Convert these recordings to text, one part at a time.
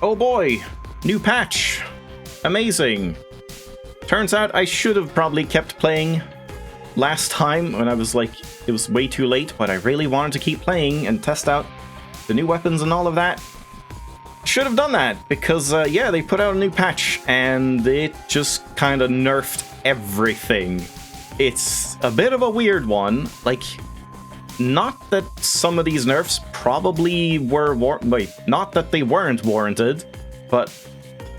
Oh boy, new patch. Amazing. Turns out I should have probably kept playing last time when I was like, it was way too late, but I really wanted to keep playing and test out the new weapons and all of that. Should have done that, because yeah, they put out a new patch and it just kind of nerfed everything. It's a bit of a weird one. Like, not that some of these nerfs probably were not that they weren't warranted, but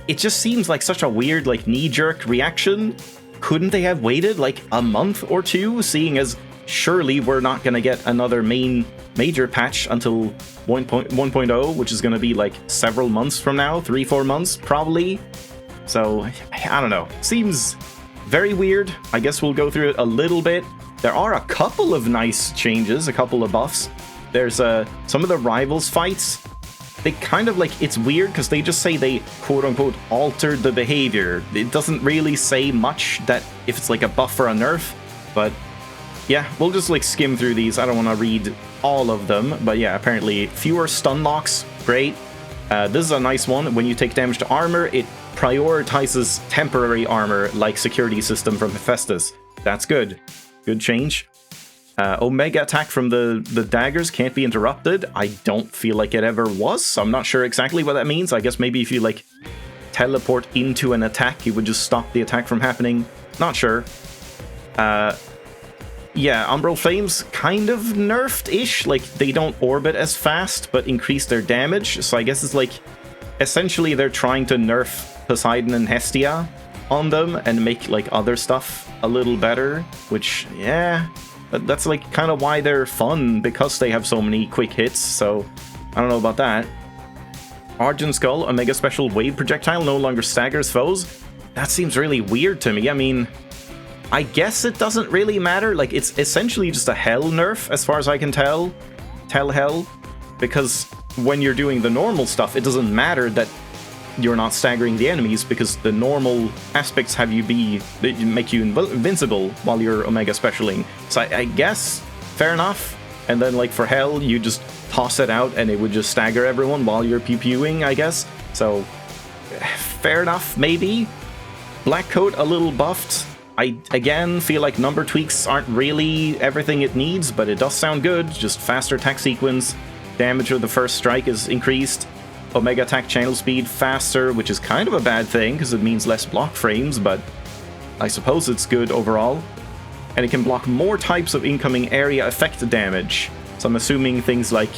it just seems like such a weird, like, knee-jerk reaction. Couldn't they have waited like a month or two, seeing as surely we're not going to get another major patch until 1.0, which is going to be like several months from now, 3-4 months probably. So I don't know, seems very weird. I guess we'll go through it a little bit. There are a couple of nice changes, a couple of buffs. There's some of the rivals fights, they kind of like, it's weird because they just say they quote-unquote altered the behavior. It doesn't really say much that if it's like a buff or a nerf, but yeah, we'll just like skim through these. I don't want to read all of them, but yeah, apparently fewer stun locks, great. This is a nice one. When you take damage to armor, it prioritizes temporary armor like security system from Hephaestus. That's good. Good change. Omega attack from the daggers can't be interrupted. I don't feel like it ever was, so I'm not sure exactly what that means. I guess maybe if you like teleport into an attack, it would just stop the attack from happening. Not sure. Yeah, Umbral Flames kind of nerfed-ish. Like, they don't orbit as fast, but increase their damage. So I guess it's like, essentially they're trying to nerf Poseidon and Hestia on them and make like other stuff a little better, which, yeah, that's like kind of why they're fun, because they have so many quick hits. So I don't know about that. Argent Skull, Omega Special Wave Projectile, no longer staggers foes. That seems really weird to me. I mean, I guess it doesn't really matter. Like, it's essentially just a hell nerf, as far as I can tell. Tell hell. Because when you're doing the normal stuff, it doesn't matter that you're not staggering the enemies, because the normal aspects have you make you invincible while you're Omega Specialing. So I guess, fair enough. And then, like, for hell, you just toss it out and it would just stagger everyone while you're pew-pewing, I guess. So, fair enough, maybe. Black Coat, a little buffed. I, again, feel like number tweaks aren't really everything it needs, but it does sound good. Just faster attack sequence. Damage of the first strike is increased. Omega attack channel speed faster, which is kind of a bad thing because it means less block frames, but I suppose it's good overall. And it can block more types of incoming area effect damage. So I'm assuming things like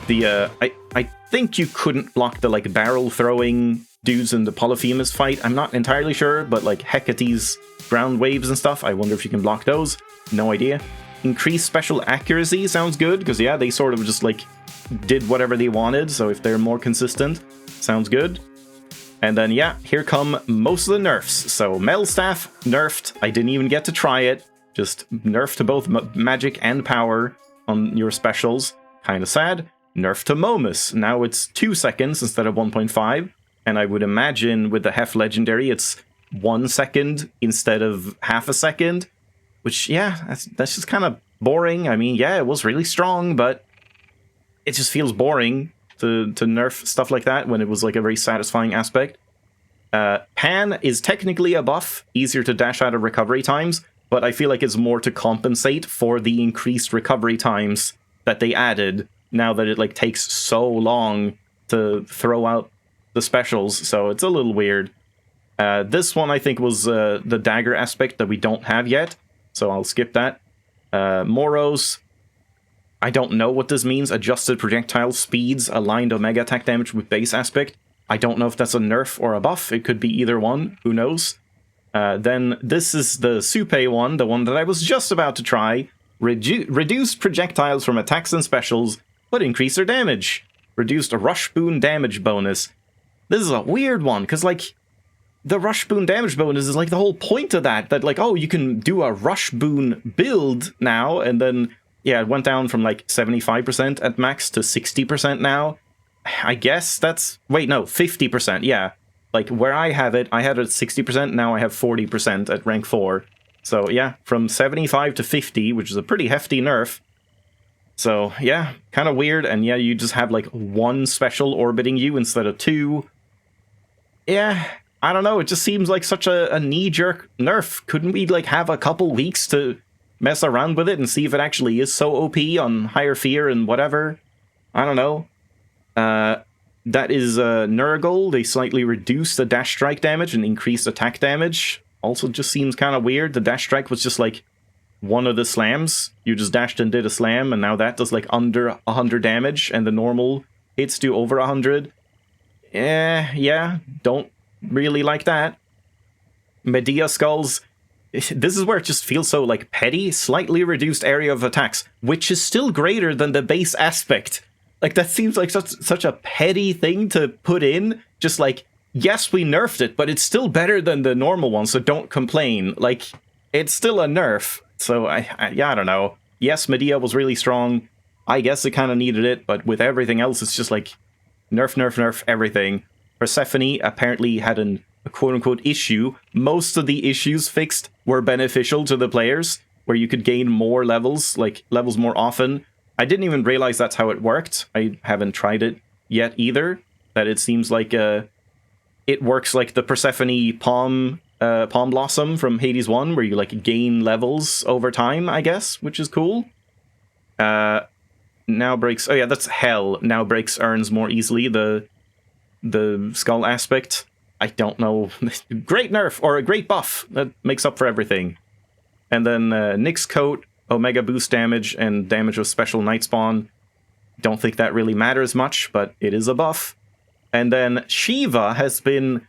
the, I think you couldn't block the, like, barrel throwing dudes in the Polyphemus fight. I'm not entirely sure, but like Hecate's ground waves and stuff, I wonder if you can block those. No idea. Increased special accuracy sounds good, because yeah, they sort of just like did whatever they wanted, so if they're more consistent, sounds good. And then yeah, here come most of the nerfs. So Metal Staff, nerfed. I didn't even get to try it. Just nerfed to both magic and power on your specials. Kind of sad. Nerf to Momus. Now it's 2 seconds instead of 1.5. And I would imagine with the Hef Legendary, it's 1 second instead of half a second. Which, yeah, that's just kind of boring. I mean, yeah, it was really strong, but it just feels boring to nerf stuff like that when it was like a very satisfying aspect. Pan is technically a buff, easier to dash out of recovery times, but I feel like it's more to compensate for the increased recovery times that they added, now that it like takes so long to throw out the specials, so it's a little weird. This one I think was the dagger aspect that we don't have yet, so I'll skip that. Moros, I don't know what this means. Adjusted projectile speeds, aligned Omega attack damage with base aspect. I don't know if that's a nerf or a buff. It could be either one. Who knows? Then this is the Supe one, the one that I was just about to try. Reduce projectiles from attacks and specials, but increase their damage. Reduced rush boon damage bonus. This is a weird one, because like, the rush boon damage bonus is like the whole point of that like, oh, you can do a rush boon build now, and then, yeah, it went down from like 75% at max to 60% now. I guess that's, wait, no, 50%, yeah. Like, where I had it at 60%, now I have 40% at rank 4. So, yeah, from 75 to 50, which is a pretty hefty nerf. So, yeah, kind of weird, and yeah, you just have, like, one special orbiting you instead of two. Yeah, I don't know, it just seems like such a knee-jerk nerf. Couldn't we, like, have a couple weeks to mess around with it and see if it actually is so OP on Higher Fear and whatever? I don't know. That is Nurgle. They slightly reduced the dash strike damage and increased attack damage. Also just seems kind of weird. The dash strike was just like one of the slams. You just dashed and did a slam, and now that does like under 100 damage, and the normal hits do over 100. Yeah, don't really like that. Medea Skulls. This is where it just feels so like petty. Slightly reduced area of attacks, which is still greater than the base aspect. Like, that seems like such a petty thing to put in. Just like, yes, we nerfed it, but it's still better than the normal one, so don't complain. Like, it's still a nerf. So, I don't know. Yes, Medea was really strong. I guess it kind of needed it, but with everything else, it's just like, nerf everything. Persephone apparently had a quote-unquote issue. Most of the issues fixed were beneficial to the players, where you could gain more levels, like, levels more often. I didn't even realize that's how it worked. I haven't tried it yet either. That it seems like it works like the Persephone Palm Blossom from Hades 1, where you like gain levels over time, I guess, which is cool. Now breaks. Oh yeah, that's Hell. Now breaks earns more easily the skull aspect. I don't know. Great nerf or a great buff that makes up for everything. And then Nyx's coat. Omega boost damage and damage with special night spawn. Don't think that really matters much, but it is a buff. And then Shiva has been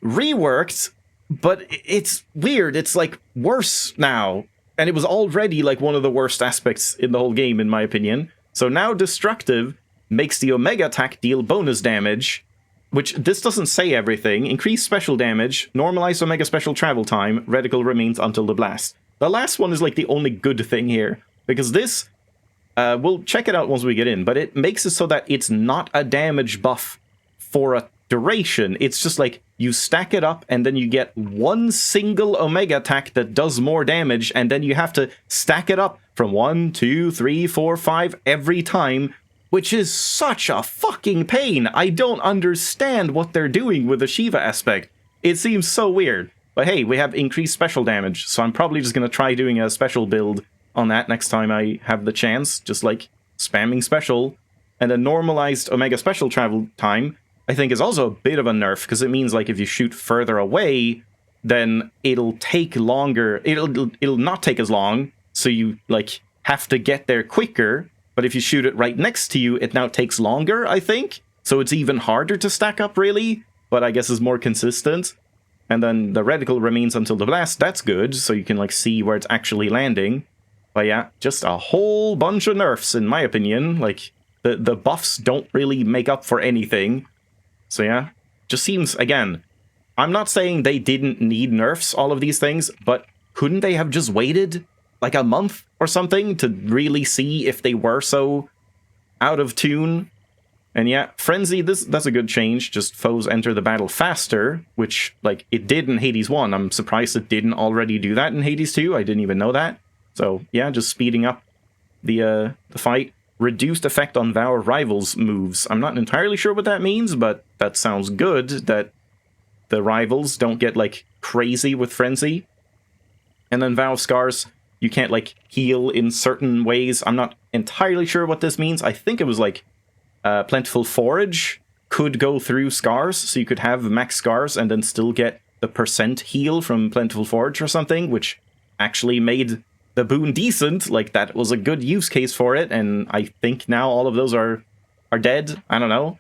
reworked, but it's weird. It's like worse now. And it was already like one of the worst aspects in the whole game, in my opinion. So now Destructive makes the Omega attack deal bonus damage, which this doesn't say everything. Increase special damage, normalize Omega special travel time, reticle remains until the blast. The last one is like the only good thing here, because this, we'll check it out once we get in, but it makes it so that it's not a damage buff for a duration. It's just like you stack it up and then you get one single Omega attack that does more damage, and then you have to stack it up from 1, 2, 3, 4, 5 every time, which is such a fucking pain. I don't understand what they're doing with the Shiva aspect. It seems so weird. But hey, we have increased special damage, so I'm probably just going to try doing a special build on that next time I have the chance, just like spamming special. And a normalized Omega special travel time, I think, is also a bit of a nerf, because it means like if you shoot further away, then it'll take longer, it'll not take as long, so you like have to get there quicker, but if you shoot it right next to you, it now takes longer, I think. So it's even harder to stack up, really, but I guess is more consistent. And then the reticle remains until the blast. That's good, so you can like see where it's actually landing. But yeah, just a whole bunch of nerfs, in my opinion. Like, the buffs don't really make up for anything. So yeah, just seems, again, I'm not saying they didn't need nerfs, all of these things, but couldn't they have just waited like a month or something to really see if they were so out of tune? And yeah, Frenzy, that's a good change. Just foes enter the battle faster, which, like, it did in Hades 1. I'm surprised it didn't already do that in Hades 2. I didn't even know that. So yeah, just speeding up the fight. Reduced effect on Vow rivals moves. I'm not entirely sure what that means, but that sounds good, that the rivals don't get, like, crazy with Frenzy. And then Vow of Scars, you can't, like, heal in certain ways. I'm not entirely sure what this means. I think it was, like, Plentiful Forage could go through Scars, so you could have max Scars and then still get the percent heal from Plentiful Forage or something, which actually made the boon decent. Like, that was a good use case for it, and I think now all of those are dead. I don't know.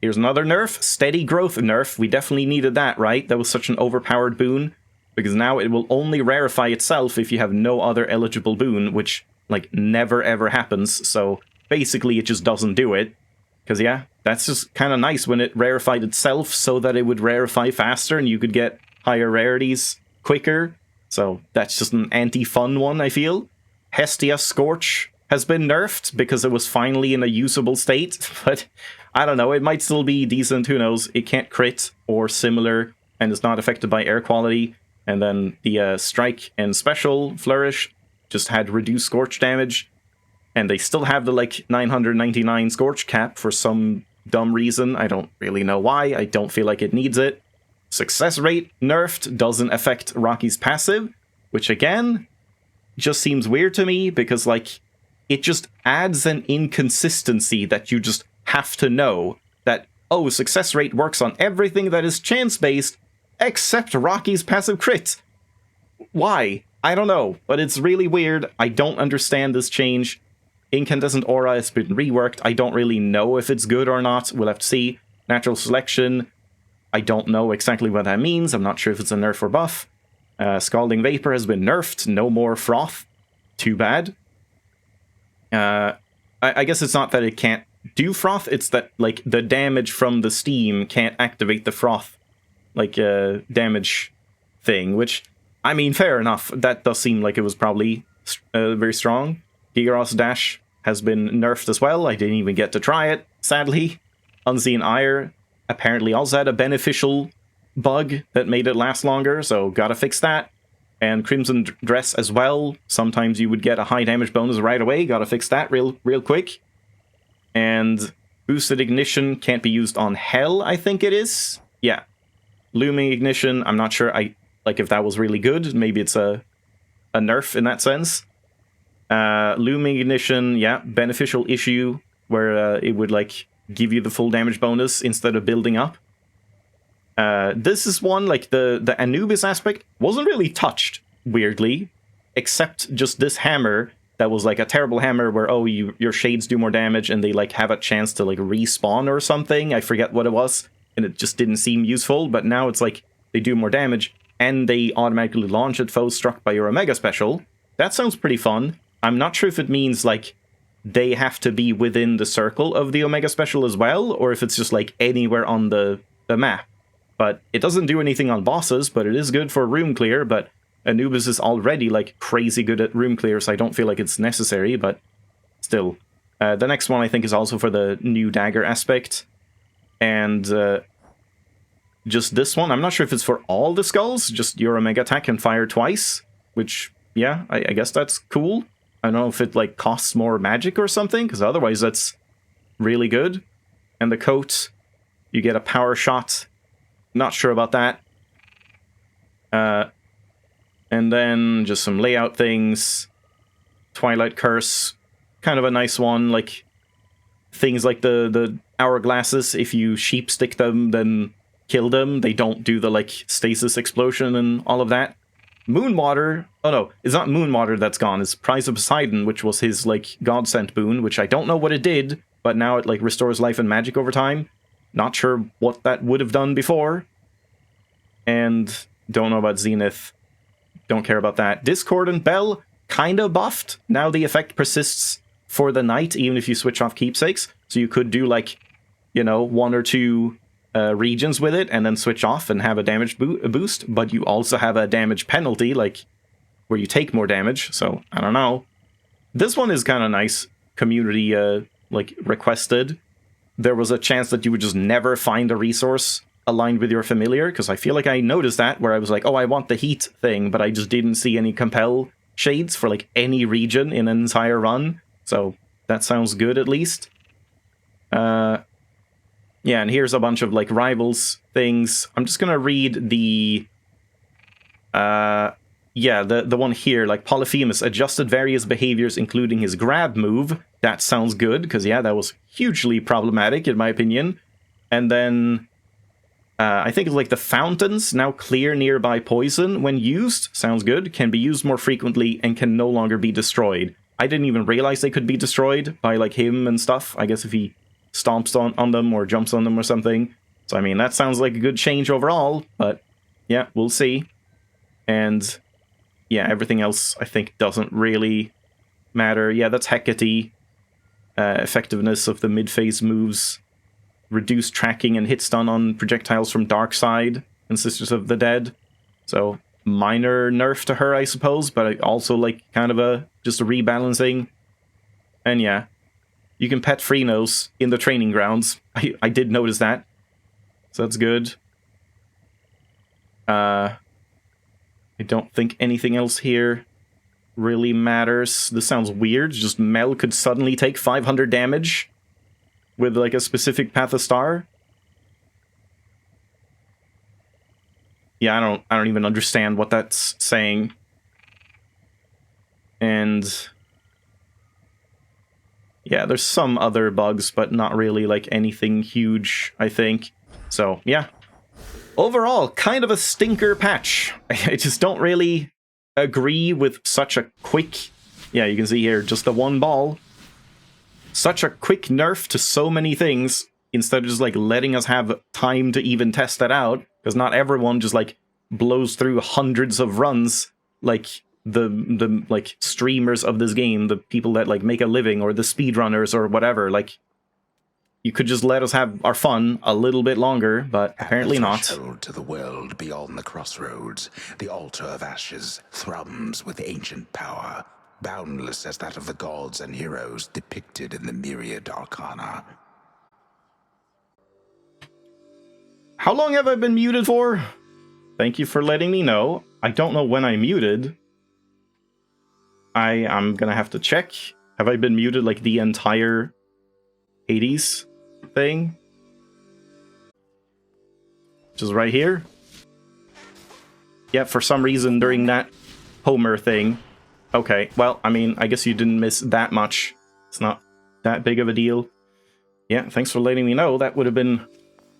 Here's another nerf. Steady Growth nerf. We definitely needed that, right? That was such an overpowered boon, because now it will only rarefy itself if you have no other eligible boon, which, like, never ever happens, so basically it just doesn't do it. Because yeah, that's just kind of nice when it rarefied itself so that it would rarefy faster and you could get higher rarities quicker. So that's just an anti-fun one, I feel. Hestia Scorch has been nerfed because it was finally in a usable state, but I don't know, it might still be decent, who knows. It can't crit or similar, and it's not affected by air quality. And then the Strike and Special Flourish just had reduced Scorch damage. And they still have the, like, 999 Scorch cap for some dumb reason. I don't really know why. I don't feel like it needs it. Success rate nerfed, doesn't affect Rocky's passive, which again just seems weird to me because, like, it just adds an inconsistency that you just have to know that, oh, success rate works on everything that is chance-based except Rocky's passive crit. Why? I don't know, but it's really weird. I don't understand this change. Incandescent Aura has been reworked. I don't really know if it's good or not. We'll have to see. Natural Selection, I don't know exactly what that means. I'm not sure if it's a nerf or buff. Scalding Vapor has been nerfed. No more Froth. Too bad. I guess it's not that it can't do Froth, it's that, like, the damage from the steam can't activate the Froth, like, damage thing, which, I mean, fair enough. That does seem like it was probably very strong. Gigaros Dash has been nerfed as well. I didn't even get to try it, sadly. Unseen Ire apparently also had a beneficial bug that made it last longer, so gotta fix that. And Crimson Dress as well. Sometimes you would get a high damage bonus right away. Gotta fix that real quick. And Boosted Ignition can't be used on Hell, I think it is. Yeah. Looming Ignition, I'm not sure like if that was really good. Maybe it's a nerf in that sense. Looming Ignition, yeah, beneficial issue where it would, like, give you the full damage bonus instead of building up. This is one, like, the Anubis aspect wasn't really touched, weirdly, except just this hammer that was, like, a terrible hammer where, oh, your shades do more damage and they, like, have a chance to, like, respawn or something. I forget what it was, and it just didn't seem useful, but now it's like they do more damage and they automatically launch at foes struck by your Omega Special. That sounds pretty fun. I'm not sure if it means, like, they have to be within the circle of the Omega Special as well, or if it's just, like, anywhere on the map. But it doesn't do anything on bosses, but it is good for room clear, but Anubis is already, like, crazy good at room clear, so I don't feel like it's necessary, but still. The next one, I think, is also for the new dagger aspect. And just this one, I'm not sure if it's for all the skulls, just your Omega attack can fire twice, which, yeah, I guess that's cool. I don't know if it, like, costs more magic or something, because otherwise that's really good. And the coat, you get a power shot. Not sure about that. And then just some layout things. Twilight Curse, kind of a nice one. Like, things like the hourglasses, if you sheep stick them, then kill them. They don't do the, like, stasis explosion and all of that. Moonwater, oh no, it's not Moonwater that's gone, it's Prize of Poseidon, which was his, like, God-sent boon, which I don't know what it did, but now it, like, restores life and magic over time. Not sure what that would have done before. And don't know about Zenith. Don't care about that. Discordant Bell, kinda buffed. Now the effect persists for the night, even if you switch off keepsakes. So you could do, like, you know, 1 or 2 regions with it, and then switch off and have a damage boost. But you also have a damage penalty, like, where you take more damage. So, I don't know. This one is kind of nice. Community, like, requested. There was a chance that you would just never find a resource aligned with your familiar, because I feel like I noticed that, where I was like, oh, I want the heat thing, but I just didn't see any compel shades for, like, any region in an entire run. So that sounds good, at least. Yeah, and here's a bunch of, like, rivals things. I'm just gonna read the yeah, the one here, like, Polyphemus adjusted various behaviors, including his grab move. That sounds good, because, yeah, that was hugely problematic, in my opinion. And then I think it's like the fountains now clear nearby poison when used. Sounds good. Can be used more frequently and can no longer be destroyed. I didn't even realize they could be destroyed by, like, him and stuff. I guess if he stomps on them or jumps on them or something. So, I mean, that sounds like a good change overall, but yeah, we'll see. And yeah, everything else I think doesn't really matter. Yeah, that's Hecate. Effectiveness of the mid-phase moves. Reduced tracking and hit stun on projectiles from Darkside and Sisters of the Dead. So, minor nerf to her, I suppose, but also, like, kind of just a rebalancing. And yeah, you can pet Phrenos in the training grounds. I did notice that. So that's good. I don't think anything else here really matters. This sounds weird. Just Mel could suddenly take 500 damage with like a specific Path of Star. Yeah, I don't even understand what that's saying. And yeah, there's some other bugs, but not really like anything huge, I think. So, yeah. Overall, kind of a stinker patch. I just don't really agree with such a quick... Yeah, you can see here, just the one ball. Such a quick nerf to so many things, instead of just like letting us have time to even test that out. Because not everyone just like blows through hundreds of runs like the like streamers of this game, the people that like make a living, or the speedrunners or whatever. Like, you could just let us have our fun a little bit longer, but apparently not. To the world beyond the crossroads, the altar of ashes thrums with ancient power, boundless as that of the gods and heroes depicted in the myriad arcana. How long have I been muted for? Thank you for letting me know. I don't know when I muted. I'm gonna have to check. Have I been muted like the entire Hades thing? Which is right here. Yeah, for some reason during that Homer thing. Okay, well, I mean, I guess you didn't miss that much. It's not that big of a deal. Yeah, thanks for letting me know. That would have been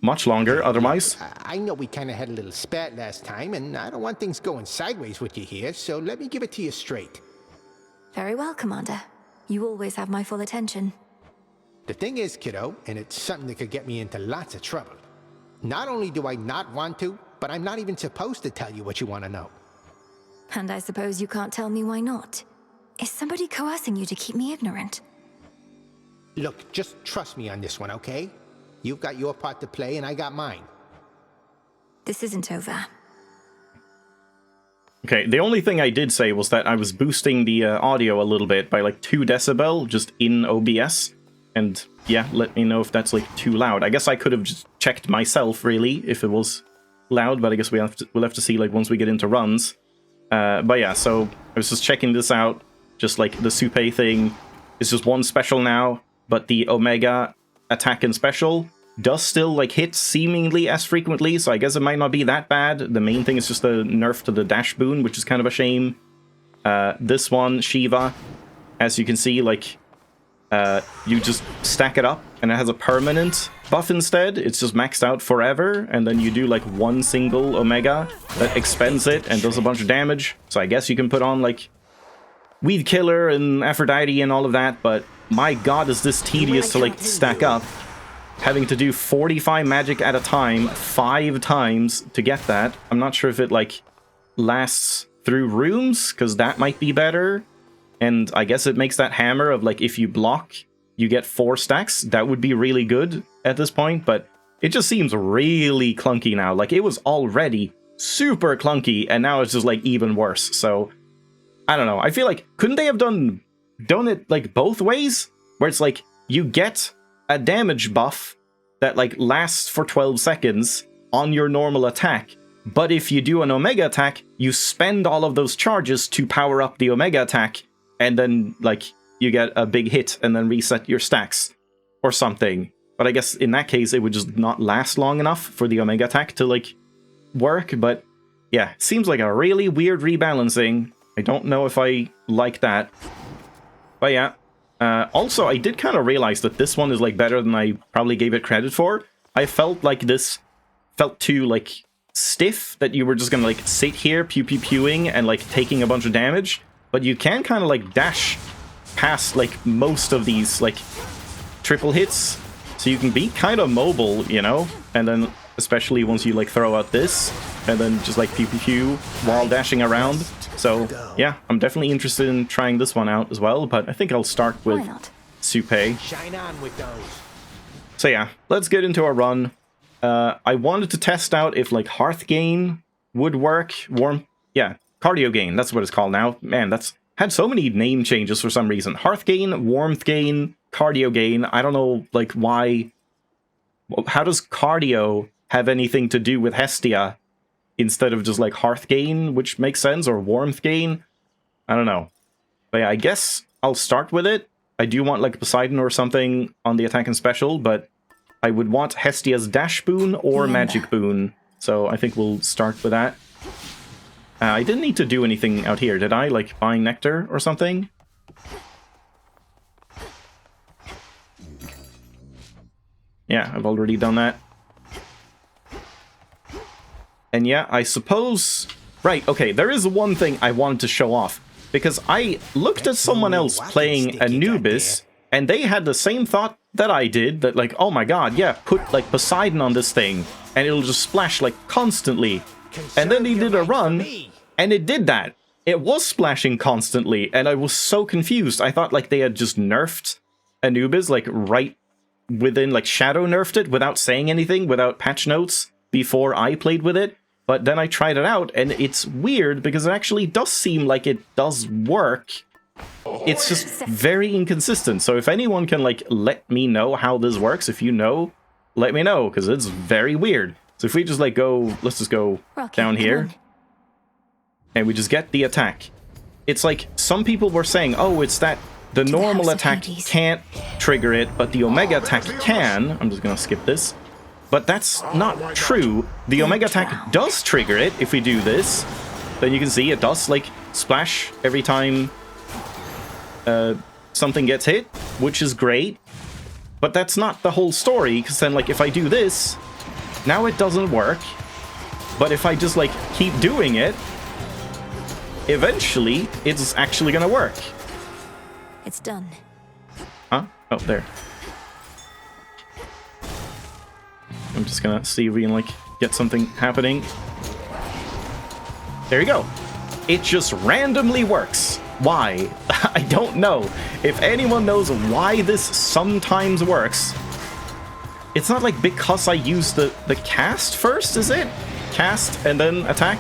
much longer otherwise. I know we kind of had a little spat last time, and I don't want things going sideways with you here, so let me give it to you straight. Very well, Commander. You always have my full attention. The thing is, kiddo, and it's something that could get me into lots of trouble. Not only do I not want to, but I'm not even supposed to tell you what you want to know. And I suppose you can't tell me why not. Is somebody coercing you to keep me ignorant? Look, just trust me on this one, okay? You've got your part to play, and I got mine. This isn't over. Okay, the only thing I did say was that I was boosting the audio a little bit by like 2 decibel just in OBS. And yeah, let me know if that's like too loud. I guess I could have just checked myself, really, if it was loud, but I guess we'll have to see like once we get into runs. But yeah, so I was just checking this out. Just like the Supe thing is just one special now, but the Omega attack and special does still like hit seemingly as frequently, so I guess it might not be that bad. The main thing is just a nerf to the dash boon, which is kind of a shame. This one, Shiva, as you can see, like you just stack it up and it has a permanent buff instead. It's just maxed out forever, and then you do like one single Omega that expends it and does a bunch of damage. So I guess you can put on like Weed Killer and Aphrodite and all of that, but my god, is this tedious to like stack up. Having to do 45 magic at a time 5 times to get that. I'm not sure if it like lasts through rooms, because that might be better. And I guess it makes that hammer of like if you block you get 4 stacks. That would be really good at this point, but it just seems really clunky now. Like, it was already super clunky and now it's just like even worse. So I don't know, I feel like couldn't they have done it like both ways, where it's like you get a damage buff that like lasts for 12 seconds on your normal attack, but if you do an Omega attack, you spend all of those charges to power up the Omega attack, and then like you get a big hit and then reset your stacks or something. But I guess in that case it would just not last long enough for the Omega attack to like work. But yeah, seems like a really weird rebalancing. I don't know if I like that. But yeah. Also, I did kind of realize that this one is like better than I probably gave it credit for. I felt like this felt too like stiff, that you were just gonna like sit here pew-pew-pewing and like taking a bunch of damage. But you can kind of like dash past like most of these like triple hits, so you can be kind of mobile, you know? And then especially once you like throw out this and then just like pew-pew-pew while dashing around. So yeah, I'm definitely interested in trying this one out as well, but I think I'll start with Supe. Shine on with those. So yeah, let's get into our run. I wanted to test out if like Hearth Gain would work. Cardio Gain, that's what it's called now. Man, that's had so many name changes for some reason. Hearth Gain, Warmth Gain, Cardio Gain. I don't know like why. How does cardio have anything to do with Hestia instead of just like Hearth Gain, which makes sense, or Warmth Gain? I don't know. But yeah, I guess I'll start with it. I do want like Poseidon or something on the attack and special, but I would want Hestia's Dash Boon or Magic Boon. So I think we'll start with that. I didn't need to do anything out here, did I? Like buying Nectar or something? Yeah, I've already done that. And yeah, I suppose... Right, okay, there is one thing I wanted to show off. Because I looked at someone else playing Anubis, and they had the same thought that I did, that like, oh my god, yeah, put like Poseidon on this thing, and it'll just splash like constantly. And then they did a run, and it did that. It was splashing constantly, and I was so confused. I thought like they had just nerfed Anubis, like right within, like shadow nerfed it without saying anything, without patch notes before I played with it. But then I tried it out, and it's weird because it actually does seem like it does work. It's just very inconsistent. So if anyone can like let me know how this works, if you know, let me know, because it's very weird. So if we just like go, let's just go down here, and we just get the attack. It's like some people were saying, oh, it's that the normal attack can't trigger it, but the Omega attack can. I'm just gonna skip this. But that's not true. The Omega attack does trigger it if we do this. Then you can see it does like splash every time something gets hit, which is great. But that's not the whole story, because then like if I do this, now it doesn't work. But if I just like keep doing it, eventually it's actually gonna work. It's done. Huh? Oh, there. I'm just gonna see if we can like get something happening. There you go. It just randomly works. Why? I don't know. If anyone knows why this sometimes works, it's not like because I use the cast first, is it? Cast and then attack?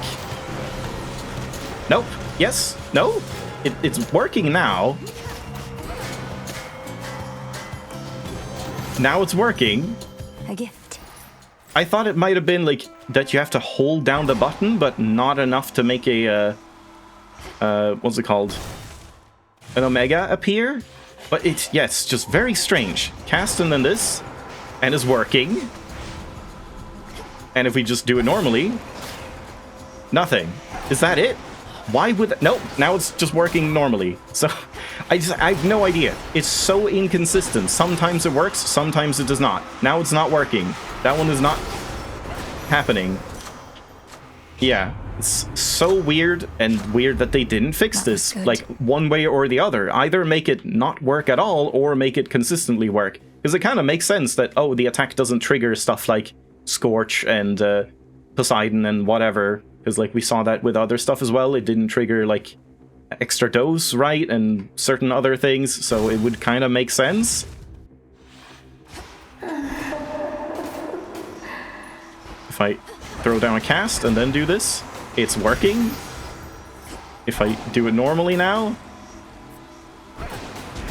Nope. Yes? No? It's working now. Now it's working. A gift. I thought it might have been like that you have to hold down the button, but not enough to make a what's it called? An Omega appear. But it's, yes, just very strange. Cast and then this, and it's working. And if we just do it normally, nothing. Is that it? Why would nope, now it's just working normally. So I have no idea. It's so inconsistent. Sometimes it works, sometimes it does not. Now it's not working. That one is not happening. Yeah, it's so weird, and weird that they didn't fix this like one way or the other. Either make it not work at all or make it consistently work. Because it kind of makes sense that, oh, the attack doesn't trigger stuff like Scorch and Poseidon and whatever. Because like we saw that with other stuff as well. It didn't trigger like extra dose, right? And certain other things. So it would kind of make sense. If I throw down a cast and then do this, it's working. If I do it normally now.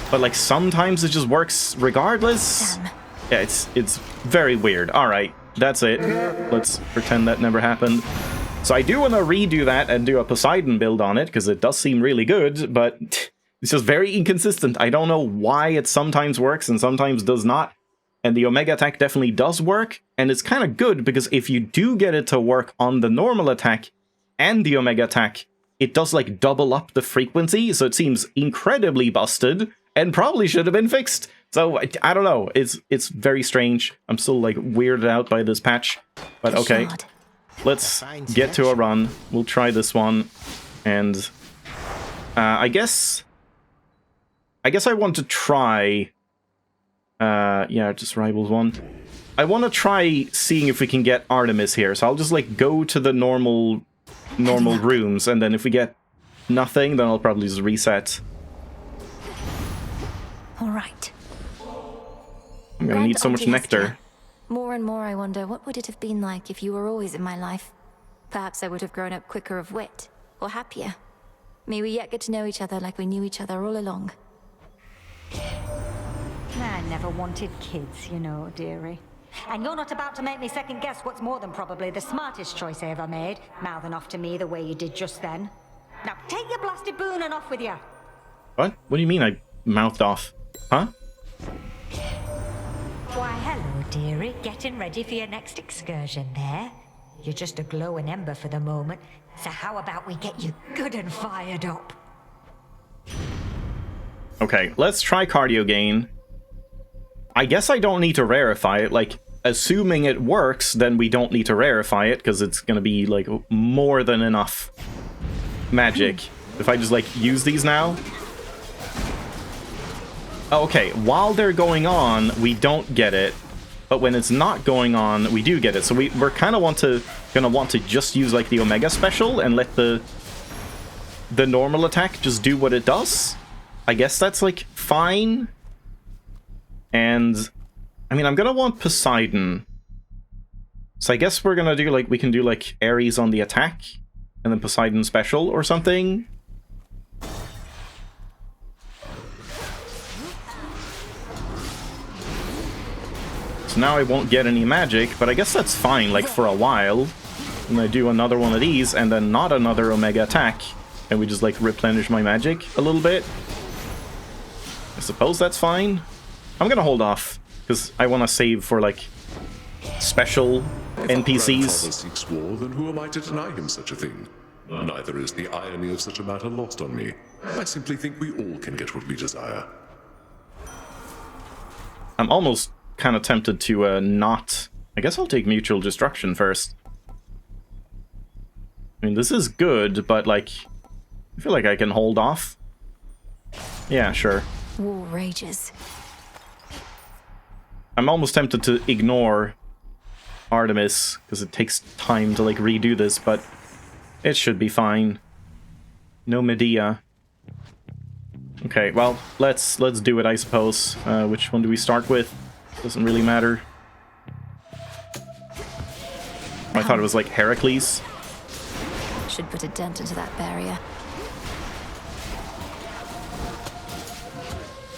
But like sometimes it just works regardless. Yeah, it's very weird. Alright, that's it. Let's pretend that never happened. So I do want to redo that and do a Poseidon build on it, because it does seem really good, but it's just very inconsistent. I don't know why it sometimes works and sometimes does not. And the Omega attack definitely does work, and it's kind of good, because if you do get it to work on the normal attack and the Omega attack, it does like double up the frequency, so it seems incredibly busted, and probably should have been fixed. So I don't know, it's very strange. I'm still like weirded out by this patch, but okay. Let's get to a run. We'll try this one, and I guess I want to try. Yeah, just Rivals 1. I want to try seeing if we can get Artemis here. So I'll just like go to the normal rooms, and then if we get nothing, then I'll probably just reset. All right. I'm gonna need so much nectar. More and more I wonder, what would it have been like if you were always in my life? Perhaps I would have grown up quicker of wit, or happier. May we yet get to know each other like we knew each other all along. I never wanted kids, you know, dearie. And you're not about to make me second guess what's more than probably the smartest choice I ever made, mouthing off to me the way you did just then. Now take your blasted boon and off with you. What? What do you mean I mouthed off? Huh? Why, hello, dearie. Getting ready for your next excursion there? You're just a glowing ember for the moment, so how about we get you good and fired up? Okay, let's try Cardio Gain. I guess I don't need to rarefy it. Like, assuming it works, then we don't need to rarefy it, because it's gonna be, like, more than enough magic. If I just, like, use these now. Okay, while they're going on, we don't get it. But when it's not going on, we do get it. So we're kind of gonna want to just use, like, the Omega Special and let the normal attack just do what it does. I guess that's, like, fine. And, I mean, I'm gonna want Poseidon. So I guess we're gonna do, like, we can do, like, Ares on the attack, and then Poseidon Special or something. So now I won't get any magic, but I guess that's fine, like, for a while. And I do another one of these, and then not another Omega attack. And we just, like, replenish my magic a little bit. I suppose that's fine. I'm gonna hold off, because I want to save for, like, special NPCs. If grandfather seeks war, then who am I to deny him such a thing? Neither is the irony of such a matter lost on me. I simply think we all can get what we desire. I'm almost kind of tempted to not... I guess I'll take Mutual Destruction first. I mean, this is good, but, like, I feel like I can hold off. Yeah, sure. War rages. I'm almost tempted to ignore Artemis, because it takes time to, like, redo this, but it should be fine. No Medea. Okay, well, let's do it, I suppose. Which one do we start with? Doesn't really matter. I thought it was, like, Heracles. Should put a dent into that barrier.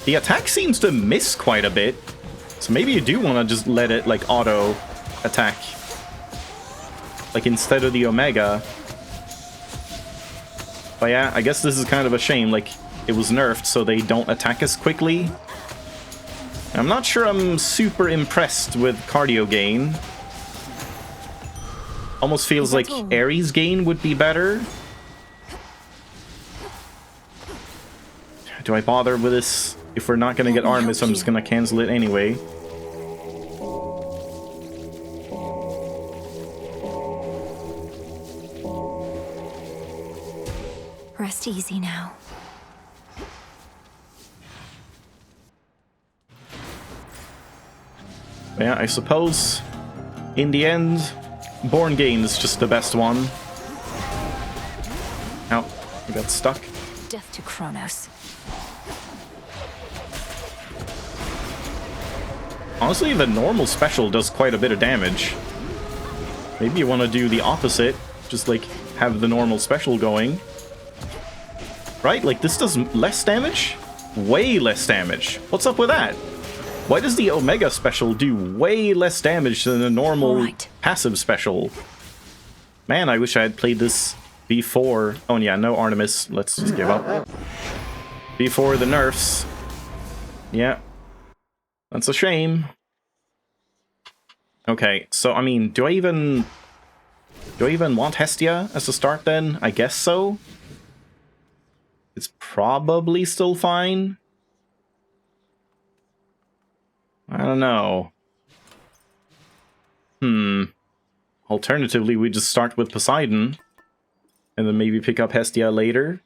The attack seems to miss quite a bit. So maybe you do want to just let it, like, auto attack. Like, instead of the Omega. But yeah, I guess this is kind of a shame. Like, it was nerfed so they don't attack as quickly. I'm not sure I'm super impressed with Cardio Gain. Almost feels like Ares Gain would be better. Do I bother with this? If we're not going to get Artemis, I'm just going to cancel it anyway. Rest easy now. Yeah, I suppose in the end, Born Gain is just the best one. Ow, I got stuck. Death to Kronos. Honestly, the normal special does quite a bit of damage. Maybe you want to do the opposite. Just, like, have the normal special going. Right? Like, this does less damage? Way less damage. What's up with that? Why does the Omega special do way less damage than the normal passive special? Man, I wish I had played this before. Oh, yeah, no Artemis. Let's just give up. Before the nerfs. Yeah. That's a shame. Okay, so, I mean, do I even want Hestia as a start then? I guess so. It's probably still fine. I don't know. Alternatively, we just start with Poseidon. And then maybe pick up Hestia later.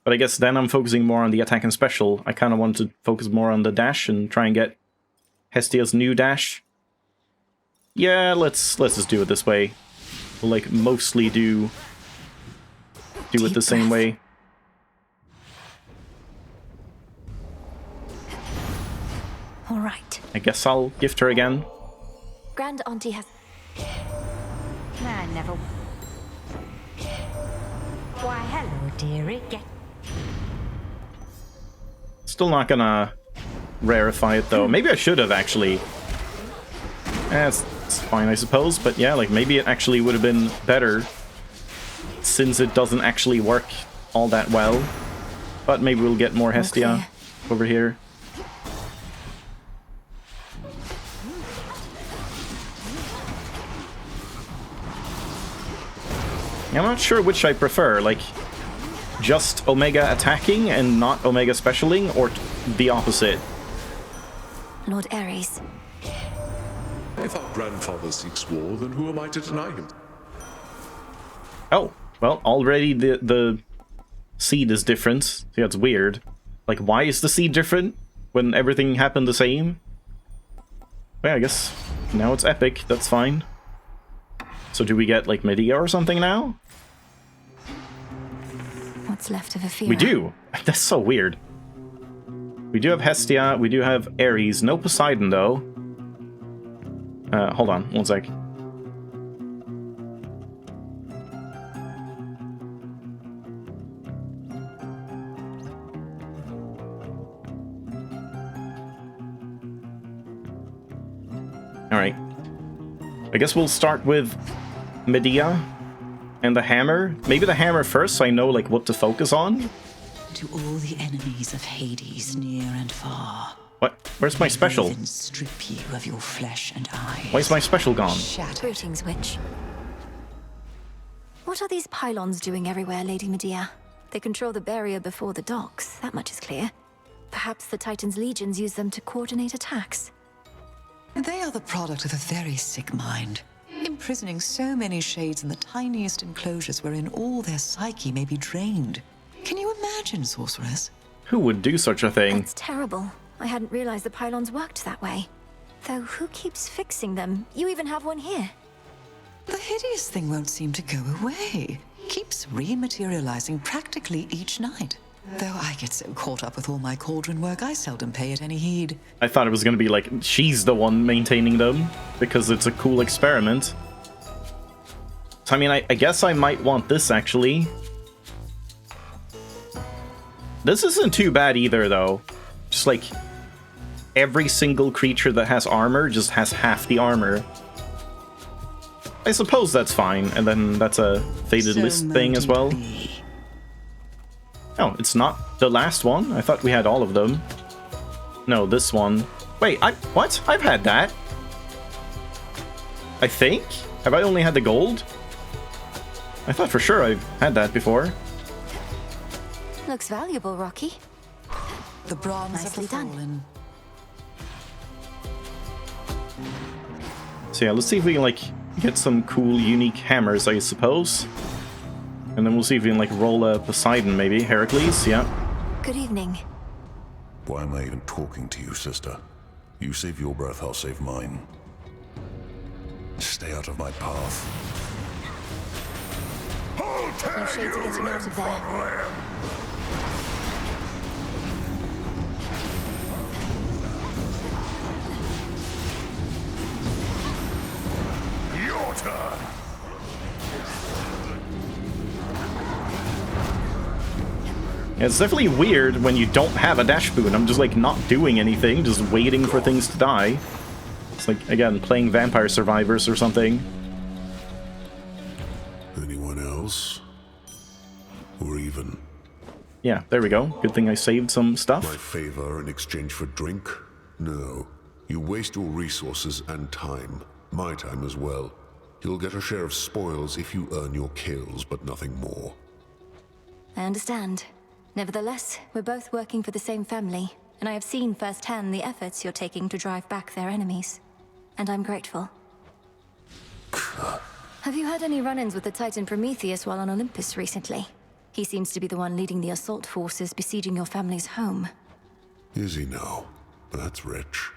But I guess then I'm focusing more on the attack and special. I kind of want to focus more on the dash and try and get Hestia's new dash. Yeah, let's just do it this way. We'll, like, mostly do it the same way. All right. I guess I'll gift her again. Grand Auntie has... I never... Why, hello, dearie. Still not gonna rarefy it, though. Maybe I should have, actually. It's fine, I suppose. But yeah, like, maybe it actually would have been better since it doesn't actually work all that well. But maybe we'll get more Hestia over here. I'm not sure which I prefer, like, just Omega attacking and not Omega specialing, or the opposite. Lord Ares. If our grandfather seeks war, then who am I to deny him? Oh, well, already the seed is different. See, that's weird. Like, why is the seed different when everything happened the same? Well, I guess now it's epic, that's fine. So do we get, like, Medea or something now? What's left of Aphira? We do! That's so weird. We do have Hestia, we do have Ares. No Poseidon, though. Hold on, one sec. Alright. I guess we'll start with Medea and the hammer. Maybe the hammer first, so I know, like, what to focus on. To all the enemies of Hades, near and far. What? Where's my special? Then strip you of your flesh and eyes. Why is my special gone? Greetings, witch. What are these pylons doing everywhere, Lady Medea? They control the barrier before the docks, that much is clear. Perhaps the Titan's legions use them to coordinate attacks. They are the product of a very sick mind, imprisoning so many shades in the tiniest enclosures wherein all their psyche may be drained. Can you imagine, sorceress? Who would do such a thing? That's terrible. I hadn't realized the pylons worked that way. Though who keeps fixing them? You even have one here. The hideous thing won't seem to go away. Keeps rematerializing practically each night. Though I get so caught up with all my cauldron work, I seldom pay it any heed. I thought it was gonna be like, she's the one maintaining them, because it's a cool experiment. So I mean, I guess I might want this, actually. This isn't too bad either, though. Just like, every single creature that has armor just has half the armor. I suppose that's fine, and then that's a Fated List thing as well. Oh, it's not the last one? I thought we had all of them. No, this one. Wait, what? I've had that. I think? Have I only had the gold? I thought for sure I've had that before. Looks valuable, Rocky. The bronze Nicely of the done. fallen. So yeah, let's see if we can, like, get some cool, unique hammers, I suppose. And then we'll see if we can, like, roll a Poseidon, maybe. Heracles, yeah. Good evening. Why am I even talking to you, sister? You save your breath, I'll save mine. Stay out of my path. You shades are getting out of there. Your turn! Yeah, it's definitely weird when you don't have a dash boon. I'm just, like, not doing anything, just waiting for things to die. It's like, again, playing Vampire Survivors or something. Anyone else? Or even Yeah, there we go. Good thing I saved some my stuff. favor in exchange for drink? No. You waste your resources and time. My time as well. You'll get a share of spoils if you earn your kills, but nothing more. I understand. Nevertheless, we're both working for the same family, and I have seen firsthand the efforts you're taking to drive back their enemies. And I'm grateful. Have you had any run-ins with the Titan Prometheus while on Olympus recently? He seems to be the one leading the assault forces besieging your family's home. Is he now? That's rich.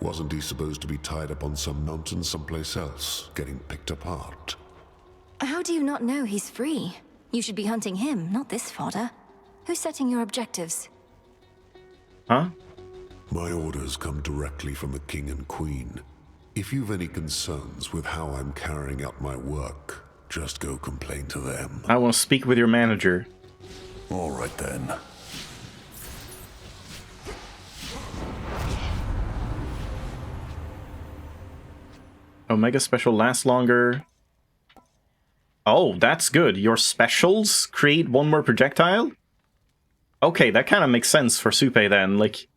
Wasn't he supposed to be tied up on some mountain someplace else, getting picked apart? How do you not know he's free? You should be hunting him, not this fodder. Who's setting your objectives? Huh? My orders come directly from the King and Queen. If you've any concerns with how I'm carrying out my work, just go complain to them. I want to speak with your manager. All right then. Omega special lasts longer. Oh, that's good. Your specials create one more projectile? Okay, that kind of makes sense for Supe then, like,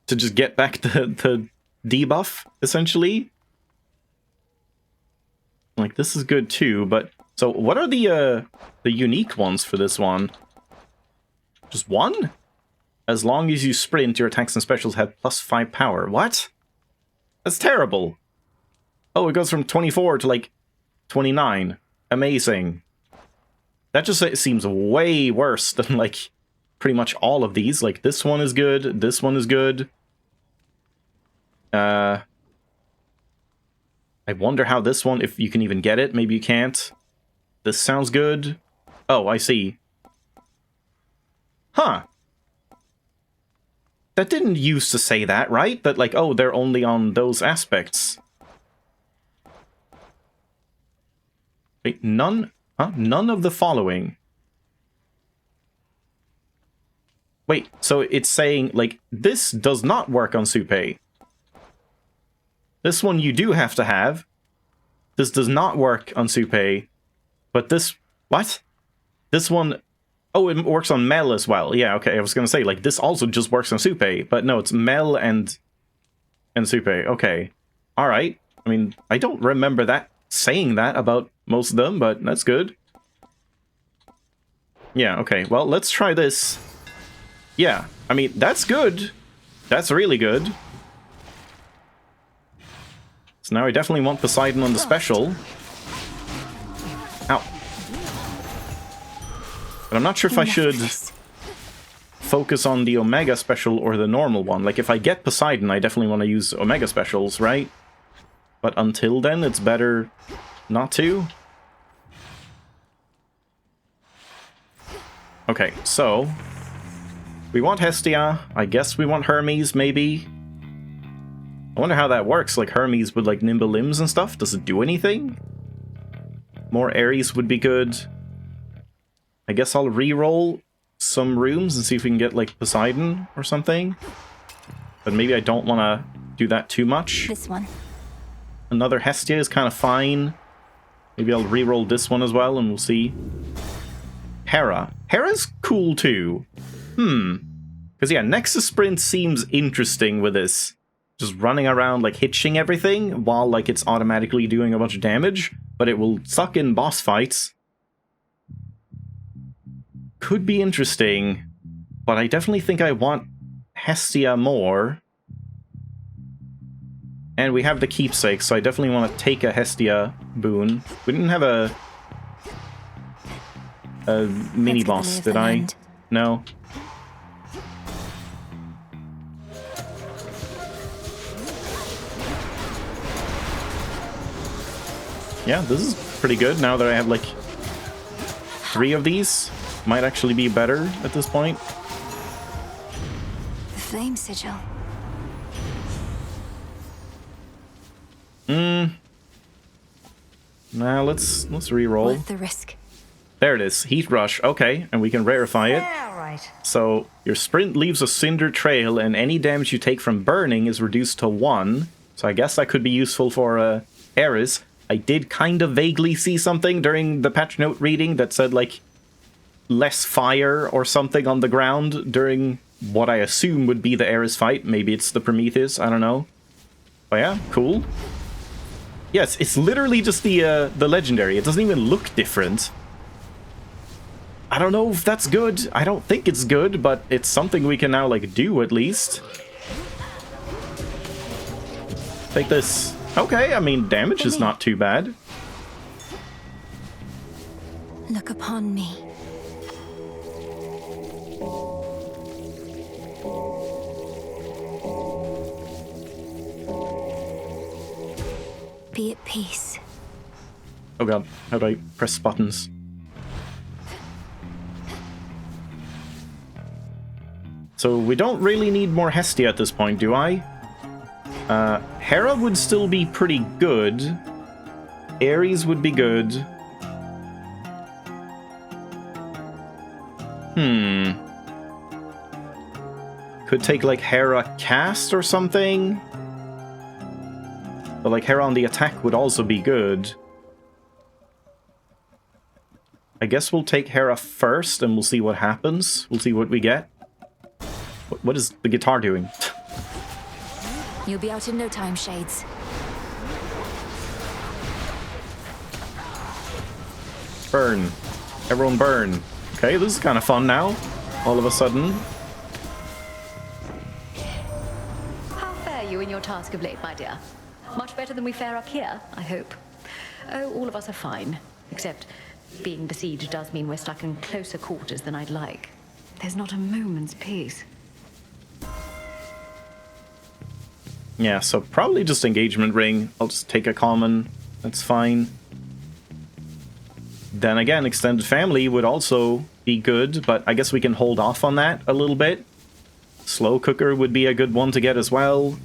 to just get back the debuff, essentially. Like, this is good too, but... So, what are the unique ones for this one? Just one? As long as you sprint, your attacks and specials have +5 power. What? That's terrible. Oh, it goes from 24 to, like, 29. Amazing. That just seems way worse than, like, pretty much all of these. Like, this one is good, this one is good. I wonder how this one, if you can even get it. Maybe you can't. This sounds good. Oh, I see. Huh. That didn't used to say that, right? That, like, oh, they're only on those aspects. Wait, none? Huh? None of the following. Wait, so it's saying, like, this does not work on Supe. This one you do have to have. This does not work on Supe. But this... What? This one... Oh, it works on Mel as well. Yeah, okay, I was gonna say, like, this also just works on Supe. But no, it's Mel and Supe. Okay. Alright. I mean, I don't remember that saying that about most of them, but that's good. Yeah, okay. Well, let's try this. Yeah, I mean, that's good. That's really good. So now I definitely want Poseidon on the special. Ow. But I'm not sure if I should focus on the Omega special or the normal one. Like, if I get Poseidon, I definitely want to use Omega specials, right? But until then, it's better not to. Okay, so... we want Hestia. I guess we want Hermes, maybe. I wonder how that works, like Hermes with, like, nimble limbs and stuff. Does it do anything? More Ares would be good. I guess I'll re-roll some rooms and see if we can get, like, Poseidon or something. But maybe I don't want to do that too much. This one. Another Hestia is kind of fine. Maybe I'll re-roll this one as well, and we'll see. Hera. Hera's cool, too. Because, yeah, Nexus Sprint seems interesting with this. Just running around, like, hitching everything, while, like, it's automatically doing a bunch of damage. But it will suck in boss fights. Could be interesting. But I definitely think I want Hestia more. And we have the keepsake, so I definitely want to take a Hestia boon. We didn't have a mini-boss, did I? No? Yeah, this is pretty good now that I have, like, 3 of these. Might actually be better at this point. The flame sigil. Now let's re-roll. Worth the risk. There it is, Heat Rush. Okay, and we can rarefy it. Yeah, right. So your sprint leaves a cinder trail, and any damage you take from burning is reduced to 1. So I guess that could be useful for Ares. I did kind of vaguely see something during the patch note reading that said, like, less fire or something on the ground during what I assume would be the Ares fight. Maybe it's the Prometheus, I don't know. But yeah, cool. Yes, it's literally just the legendary. It doesn't even look different. I don't know if that's good. I don't think it's good, but it's something we can now, like, do at least. Take this. Okay, I mean, damage is not too bad. Look upon me. Be at peace. Oh god, how do I press buttons? So we don't really need more Hestia at this point, do I? Hera would still be pretty good. Ares would be good. Could take, like, Hera cast or something? But, like, Hera on the attack would also be good. I guess we'll take Hera first and we'll see what happens. We'll see what we get. What is the guitar doing? You'll be out in no time, Shades. Burn. Everyone burn. Okay, this is kind of fun now. All of a sudden. How fare you in your task of late, my dear? Much better than we fare up here, I hope. Oh, all of us are fine. Except being besieged does mean we're stuck in closer quarters than I'd like. There's not a moment's peace. Yeah, so probably just engagement ring. I'll just take a common. That's fine. Then again, extended family would also be good, but I guess we can hold off on that a little bit. Slow cooker would be a good one to get as well.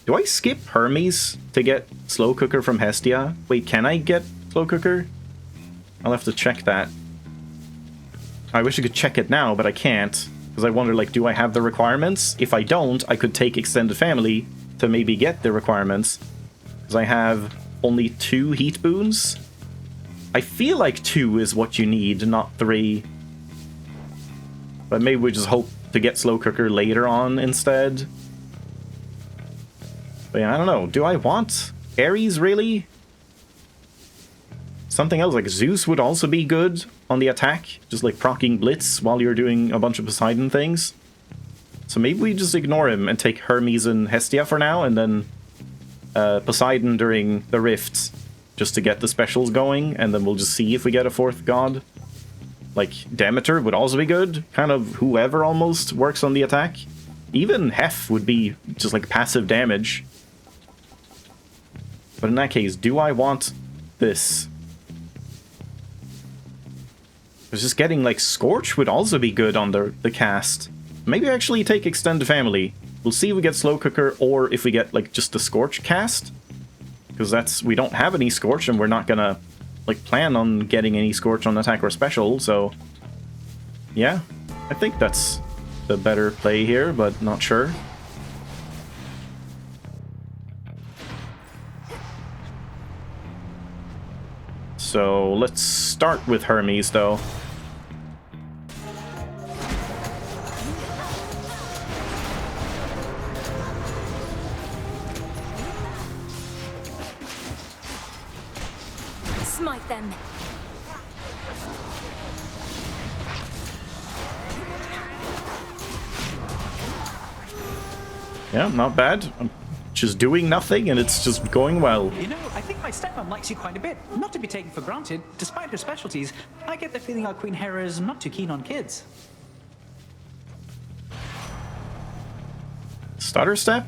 Do I skip Hermes to get slow cooker from Hestia? Wait, can I get slow cooker? I'll have to check that. I wish I could check it now, but I can't. Because I wonder, like, do I have the requirements? If I don't, I could take extended family to maybe get the requirements. Because I have only 2 heat boons. I feel like 2 is what you need, not 3. But maybe we just hope to get slow cooker later on instead. But yeah, I don't know. Do I want Ares, really? Something else, like Zeus would also be good on the attack. Just like proccing Blitz while you're doing a bunch of Poseidon things. So maybe we just ignore him and take Hermes and Hestia for now, and then Poseidon during the Rifts, just to get the specials going, and then we'll just see if we get a 4th god. Like, Demeter would also be good. Kind of whoever almost works on the attack. Even Hef would be just like passive damage. But in that case, do I want this? Because just getting like Scorch would also be good on the cast. Maybe actually take Extended Family. We'll see if we get Slow Cooker or if we get like just the Scorch cast. Because we don't have any Scorch and we're not gonna like plan on getting any Scorch on attack or special, so yeah, I think that's the better play here, but not sure. So let's start with Hermes though. Smite them. Yeah, not bad. I'm just doing nothing and it's just going well. You know, I think my stepmom likes you quite a bit. Not to be taken for granted. Despite her specialties, I get the feeling our Queen Hera is not too keen on kids. Stutter Step?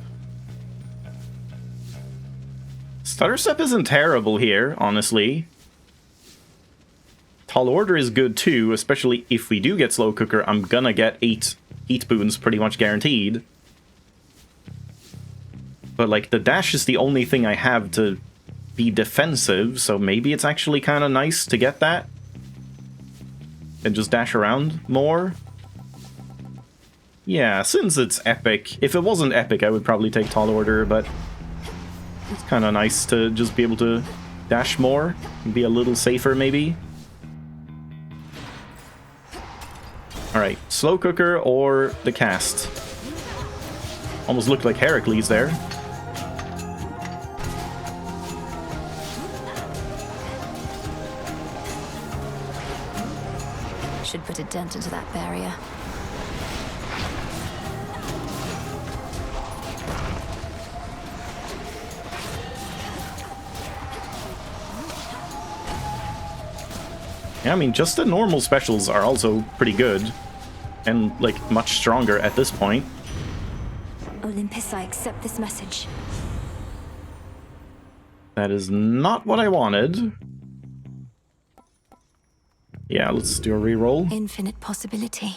Stutter Step isn't terrible here, honestly. Tall Order is good too, especially if we do get Slow Cooker. I'm gonna get 8 heat boons pretty much guaranteed. But like, the dash is the only thing I have to be defensive, so maybe it's actually kind of nice to get that. And just dash around more. Yeah, since it's epic. If it wasn't epic, I would probably take Tall Order, but it's kind of nice to just be able to dash more and be a little safer, maybe. Alright, Slow Cooker or the cast. Almost looked like Heracles there. Should put a dent into that barrier. Yeah, I mean, just the normal specials are also pretty good. And, like, much stronger at this point. Olympus, I accept this message. That is not what I wanted. Yeah, let's do a reroll. Infinite possibility.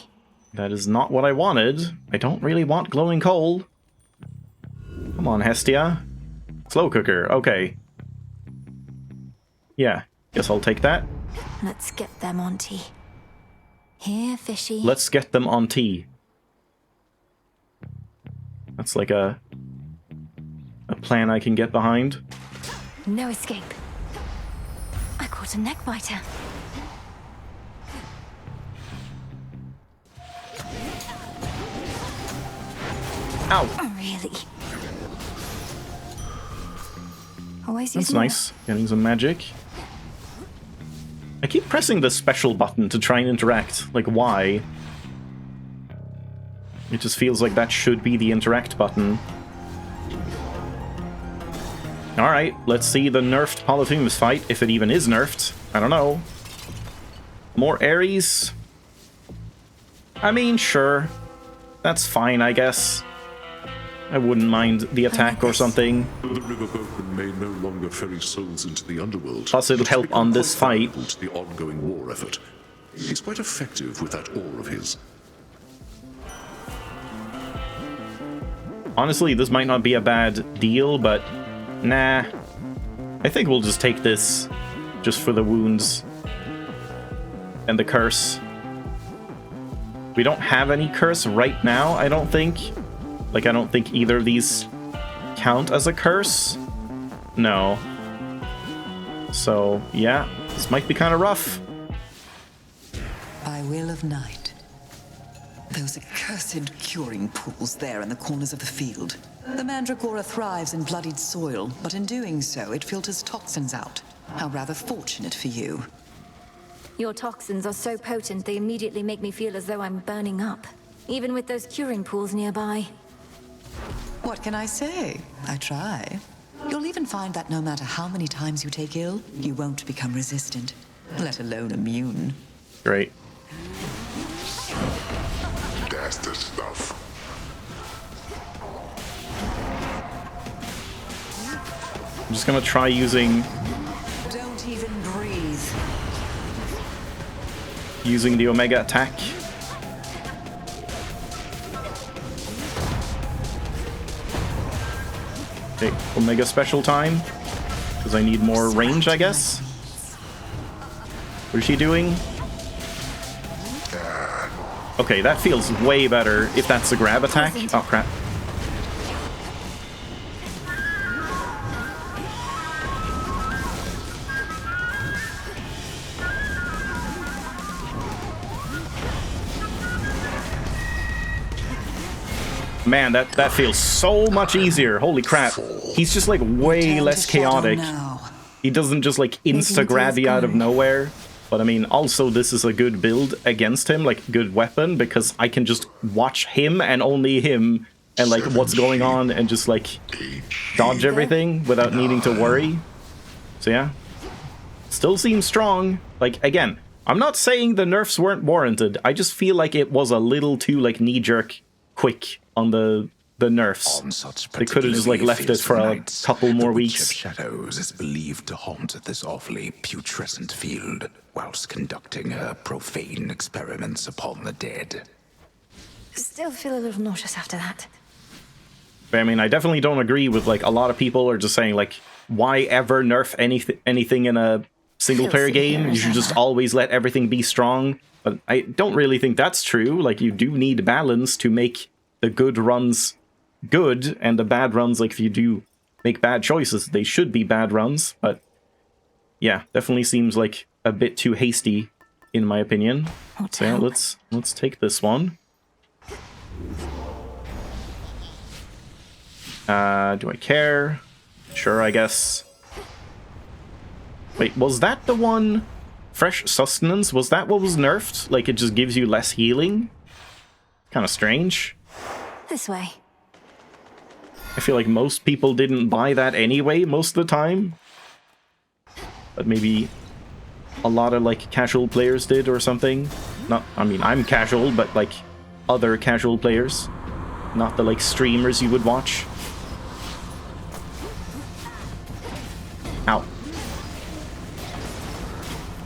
That is not what I wanted. I don't really want Glowing Coal. Come on, Hestia. Slow Cooker, okay. Yeah, guess I'll take that. Let's get them on tea. Here, fishy. Let's get them on tea. That's like a plan I can get behind. No escape. I caught a neck biter. Ow! Oh, really? Always That's use more. nice. Getting some magic. I keep pressing the special button to try and interact. Like, why? It just feels like that should be the interact button. Alright, let's see the nerfed Polyphemus fight, if it even is nerfed. I don't know. More Ares? I mean, sure. That's fine, I guess. I wouldn't mind the attack or something. The river boatman may no longer ferry souls into the underworld. Plus it'll help on this fight. Valuable to the ongoing war effort. He's quite effective with that ore of his. Honestly, this might not be a bad deal, but nah. I think we'll just take this just for the wounds and the curse. We don't have any curse right now, I don't think. Like, I don't think either of these count as a curse. No. So, yeah, this might be kind of rough. By will of night. Those accursed curing pools there in the corners of the field. The Mandragora thrives in bloodied soil, but in doing so, it filters toxins out. How rather fortunate for you. Your toxins are so potent they immediately make me feel as though I'm burning up. Even with those curing pools nearby. What can I say? I try. You'll even find that no matter how many times you take ill, you won't become resistant, let alone immune. Great. That's the stuff. I'm just gonna try using Don't even breathe. the Omega attack. Okay, Omega special time. Because I need more range, I guess. What is she doing? Okay, that feels way better if that's a grab attack. Oh, crap. Man, that feels so much easier. Holy crap. He's just like way less chaotic. He doesn't just like insta-grab you out of nowhere. But I mean, also this is a good build against him, like good weapon, because I can just watch him and only him and like what's going on and just like dodge everything without needing to worry. So yeah, still seems strong. Like again, I'm not saying the nerfs weren't warranted. I just feel like it was a little too like knee-jerk quick on the nerfs. They could have just like left it for a couple more weeks. The Witch of Shadows is believed to haunt this awfully putrescent field, whilst conducting her profane experiments upon the dead. Still feel a little nauseous after that. I mean, I definitely don't agree with like a lot of people are just saying like, why ever nerf anything in a single player game? You should just always let everything be strong. But I don't really think that's true. Like, you do need balance to make the good runs good, and the bad runs, like if you do make bad choices, they should be bad runs. But yeah, definitely seems like a bit too hasty in my opinion. So yeah, let's take this one. Do I care? Sure, I guess. Wait, was that the one? Fresh Sustenance? Was that what was nerfed? Like it just gives you less healing? Kind of strange. This way. I feel like most people didn't buy that anyway most of the time. But maybe a lot of like casual players did or something. Not, I mean, I'm casual, but like other casual players. Not the like streamers you would watch. Ow.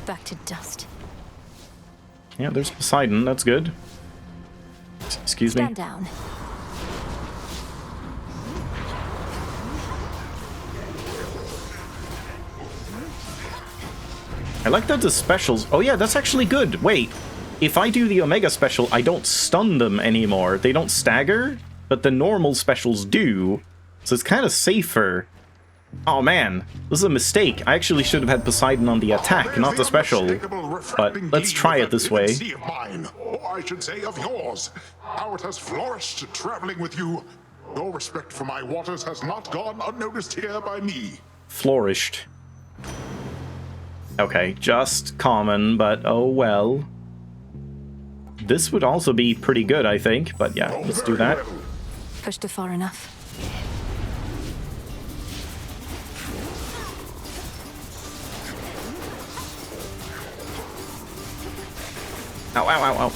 Back to dust. Yeah, there's Poseidon, that's good. Excuse me. Stand down. I like that the specials... Oh yeah, that's actually good. Wait, if I do the Omega special, I don't stun them anymore. They don't stagger, but the normal specials do. So it's kind of safer. Oh man, this is a mistake. I actually should have had Poseidon on the attack, not the special. But let's try it this way. Of mine, or I should say of yours. How it has flourished traveling with you. Your respect for my waters has not gone unnoticed here by me. Flourished. Okay, just common, but oh well. This would also be pretty good, I think, but yeah, let's do that. Pushed her far enough. Ow, ow, ow, ow.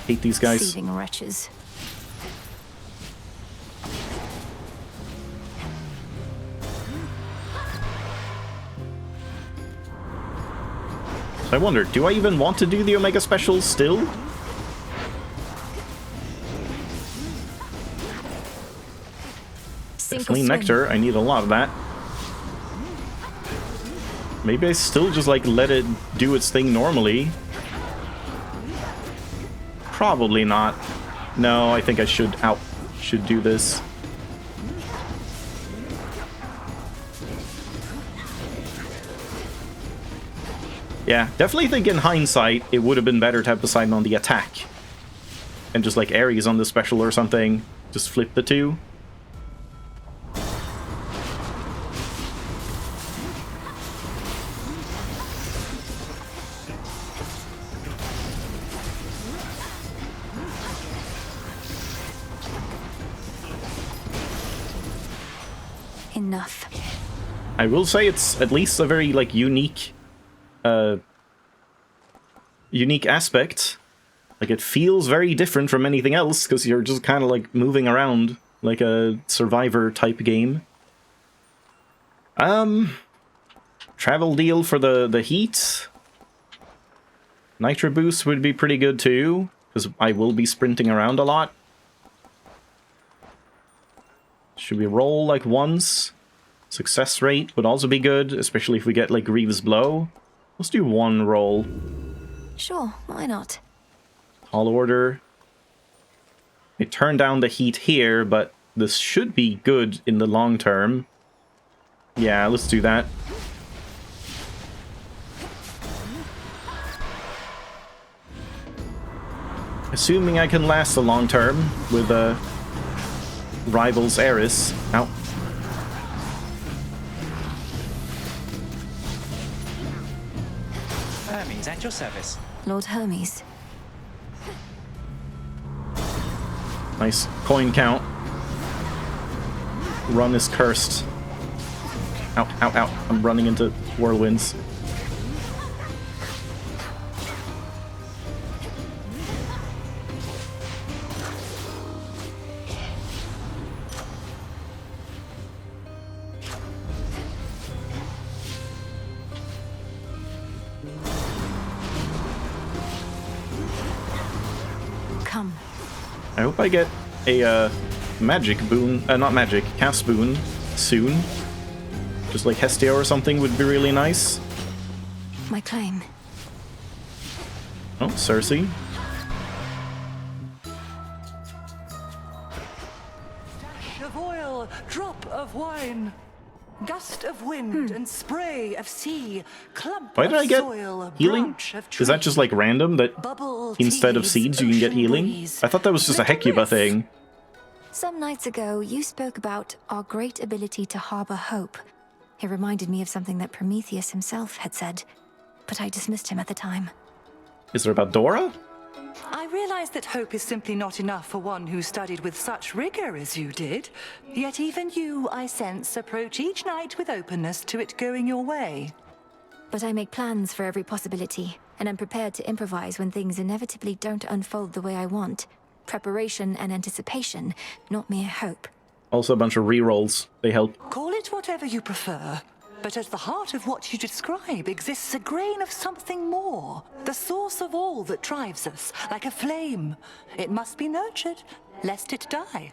Hate these guys. Thieving wretches. So I wonder, do I even want to do the Omega Specials still? Definitely Nectar. I need a lot of that. Maybe I still just like let it do its thing normally. Probably not. No, I think I should do this. Yeah, definitely think in hindsight it would have been better to have Poseidon on the attack. And just like Ares on the special or something. Just flip the two. Enough. I will say it's at least a very like unique aspect. Like it feels very different from anything else because you're just kind of like moving around like a Survivor type game. Travel deal for the heat. Nitro boost would be pretty good too because I will be sprinting around a lot. Should we roll like once? Success rate would also be good, especially if we get like Grievous Blow. Let's do one roll. Sure, why not? Tall Order. I turned down the heat here, but this should be good in the long term. Yeah, let's do that. Assuming I can last the long term with Rivals Ares. Ow. Hermes, at your service. Lord Hermes. Nice coin count. Run is cursed. Ow, ow, ow. I'm running into whirlwinds. Come. I hope I get a magic boon, not magic, cast boon soon. Just like Hestia or something would be really nice. My claim. Oh, Cersei. Dash of oil, drop of wine, gust of wind and spray of sea, clump Why did I get soil, healing? branch of Is that just like random that bubble instead of tease, seeds you can get ocean healing? breeze, I thought that was just a little Hecuba riff. thing. Some nights ago, you spoke about our great ability to harbor hope. It reminded me of something that Prometheus himself had said, but I dismissed him at the time. Is it about Dora? I realize that hope is simply not enough for one who studied with such rigor as you did. Yet even you, I sense, approach each night with openness to it going your way. But I make plans for every possibility, and I'm prepared to improvise when things inevitably don't unfold the way I want. Preparation and anticipation, not mere hope. Also a bunch of rerolls. They help. Call it whatever you prefer. But at the heart of what you describe exists a grain of something more. The source of all that drives us, like a flame. It must be nurtured, lest it die.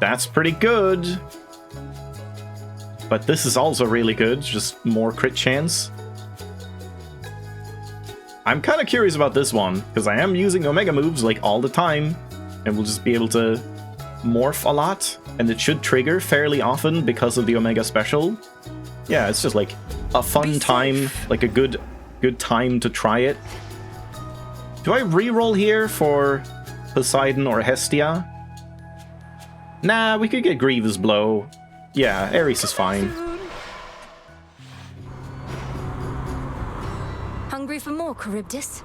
That's pretty good. But this is also really good, just more crit chance. I'm kind of curious about this one, because I am using Omega moves like all the time, and we'll just be able to morph a lot, and it should trigger fairly often because of the Omega special. Yeah, it's just like a fun time, like a good time to try it. Do I reroll here for Poseidon or Hestia? Nah, we could get Grievous Blow. Yeah, Ares is fine. Hungry for more, Charybdis?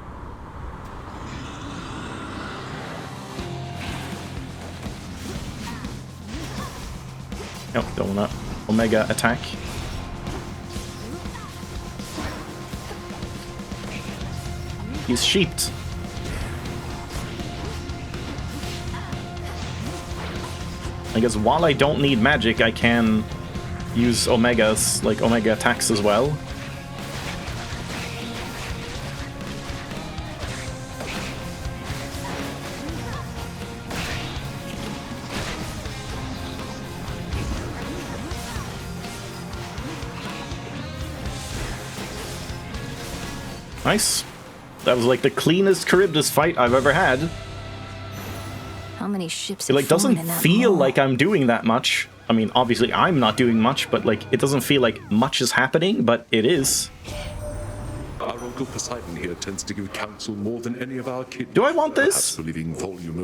Nope, don't want Omega attack. He's sheeped. I guess while I don't need magic, I can use Omega's, like, Omega attacks as well. Nice. That was like the cleanest Charybdis fight I've ever had. How many ships? It like doesn't feel like I'm doing that much. I mean, obviously I'm not doing much, but like it doesn't feel like much is happening, but it is. Our Uncle Poseidon here tends to give counsel more than any of our kids. Do I want this?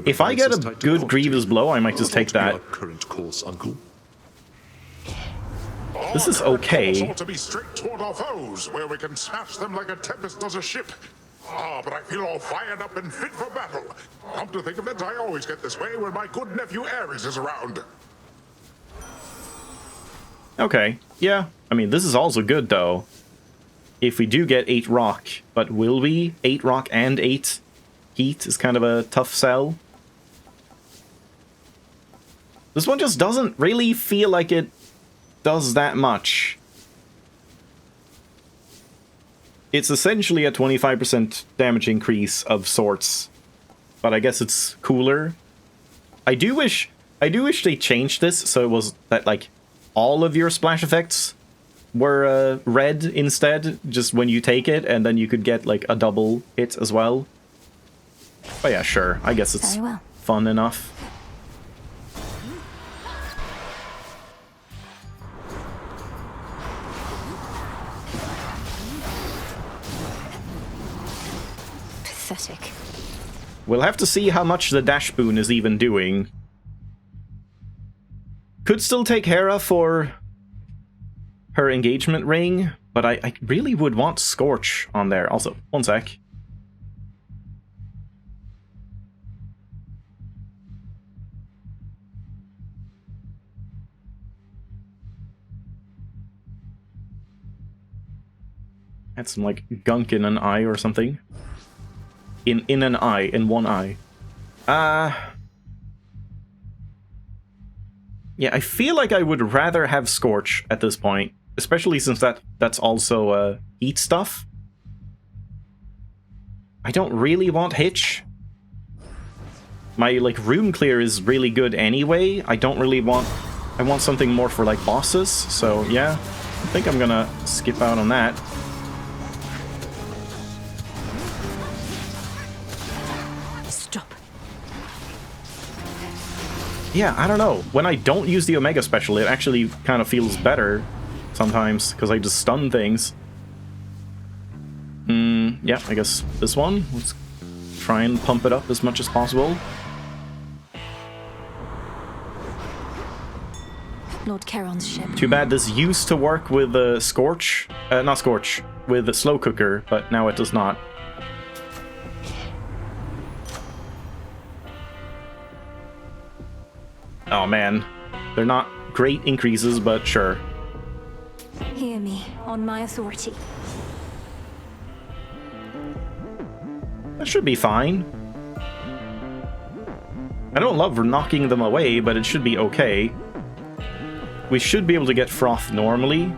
If I get a good Grievous Blow, I might just take that. Current course, Uncle. This is okay. Ought to be strict toward our foes, where we can smash them like a tempest does a ship. Ah, but I feel all fired up and fit for battle. Come to think of it, I always get this way when my good nephew Ares is around. Okay, yeah. I mean, this is also good, though. If we do get 8 rock, but will we? 8 rock and 8 heat is kind of a tough sell. This one just doesn't really feel like it does that much. It's essentially a 25% damage increase of sorts, but I guess it's cooler. I do wish they changed this so it was that like all of your splash effects were red instead, just when you take it, and then you could get like a double hit as well. But yeah, sure. I guess it's fun enough. Pathetic. We'll have to see how much the Dash Boon is even doing. Could still take Hera for her engagement ring, but I really would want Scorch on there. Also, one sec. Had some like gunk in an eye or something. In an eye, in one eye. Yeah, I feel like I would rather have Scorch at this point, especially since that's also heat stuff. I don't really want Hitch. My like room clear is really good anyway. I don't really want. I want something more for like bosses. So yeah, I think I'm gonna skip out on that. Yeah, I don't know. When I don't use the Omega special, it actually kind of feels better sometimes, because I just stun things. Yeah, I guess this one. Let's try and pump it up as much as possible. Lord Charon's ship. Too bad this used to work with Scorch. Not Scorch, with the Slow Cooker, but now it does not. Oh man, they're not great increases, but sure. Hear me, on my authority. That should be fine. I don't love knocking them away, but it should be okay. We should be able to get Froth normally.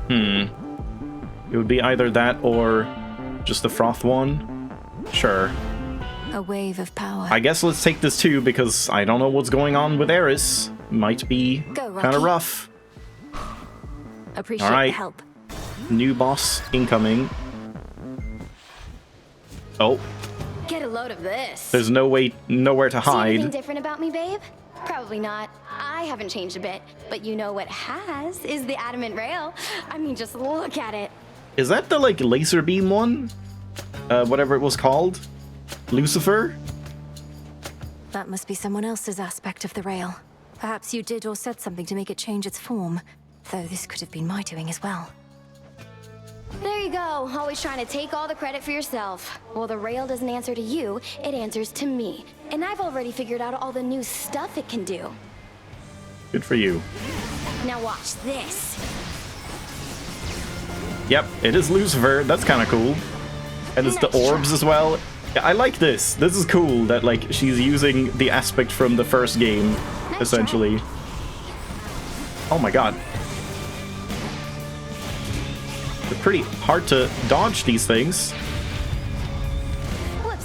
It would be either that or just the Froth one. Sure. A wave of power. I guess let's take this too, because I don't know what's going on with Ares. Might be kind of rough. Appreciate the help. New boss incoming. Oh. Get a load of this. There's nowhere to See anything hide. different about me, babe? Probably not. I haven't changed a bit. But you know what has is the adamant rail. I mean, just look at it. Is that the, like, laser beam one? Whatever it was called? Lucifer? That must be someone else's aspect of the rail. Perhaps you did or said something to make it change its form. Though this could have been my doing as well. There you go, always trying to take all the credit for yourself. Well, the rail doesn't answer to you, it answers to me. And I've already figured out all the new stuff it can do. Good for you. Now watch this. Yep, it is Lucifer. That's kind of cool. And it's the orbs as well. Yeah, I like this. This is cool that, like, she's using the aspect from the first game, essentially. Oh my god. They're pretty hard to dodge, these things.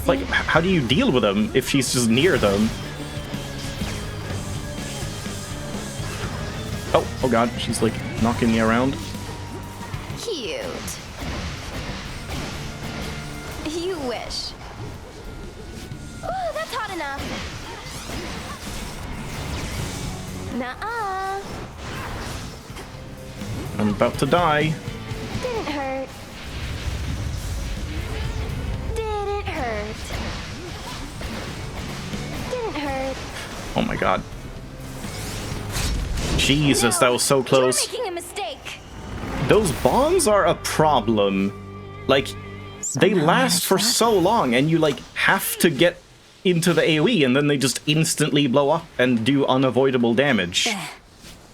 Like, how do you deal with them if she's just near them? Oh god, she's, like, knocking me around. Cute. You wish. Ooh, that's hot enough. Nuh-uh. I'm about to die. Didn't hurt. Didn't hurt. Didn't hurt. Oh my god. Jesus, that was so close. You're making a mistake. Those bombs are a problem. Like, they last for so long, and you, like, have to get into the AoE, and then they just instantly blow up and do unavoidable damage.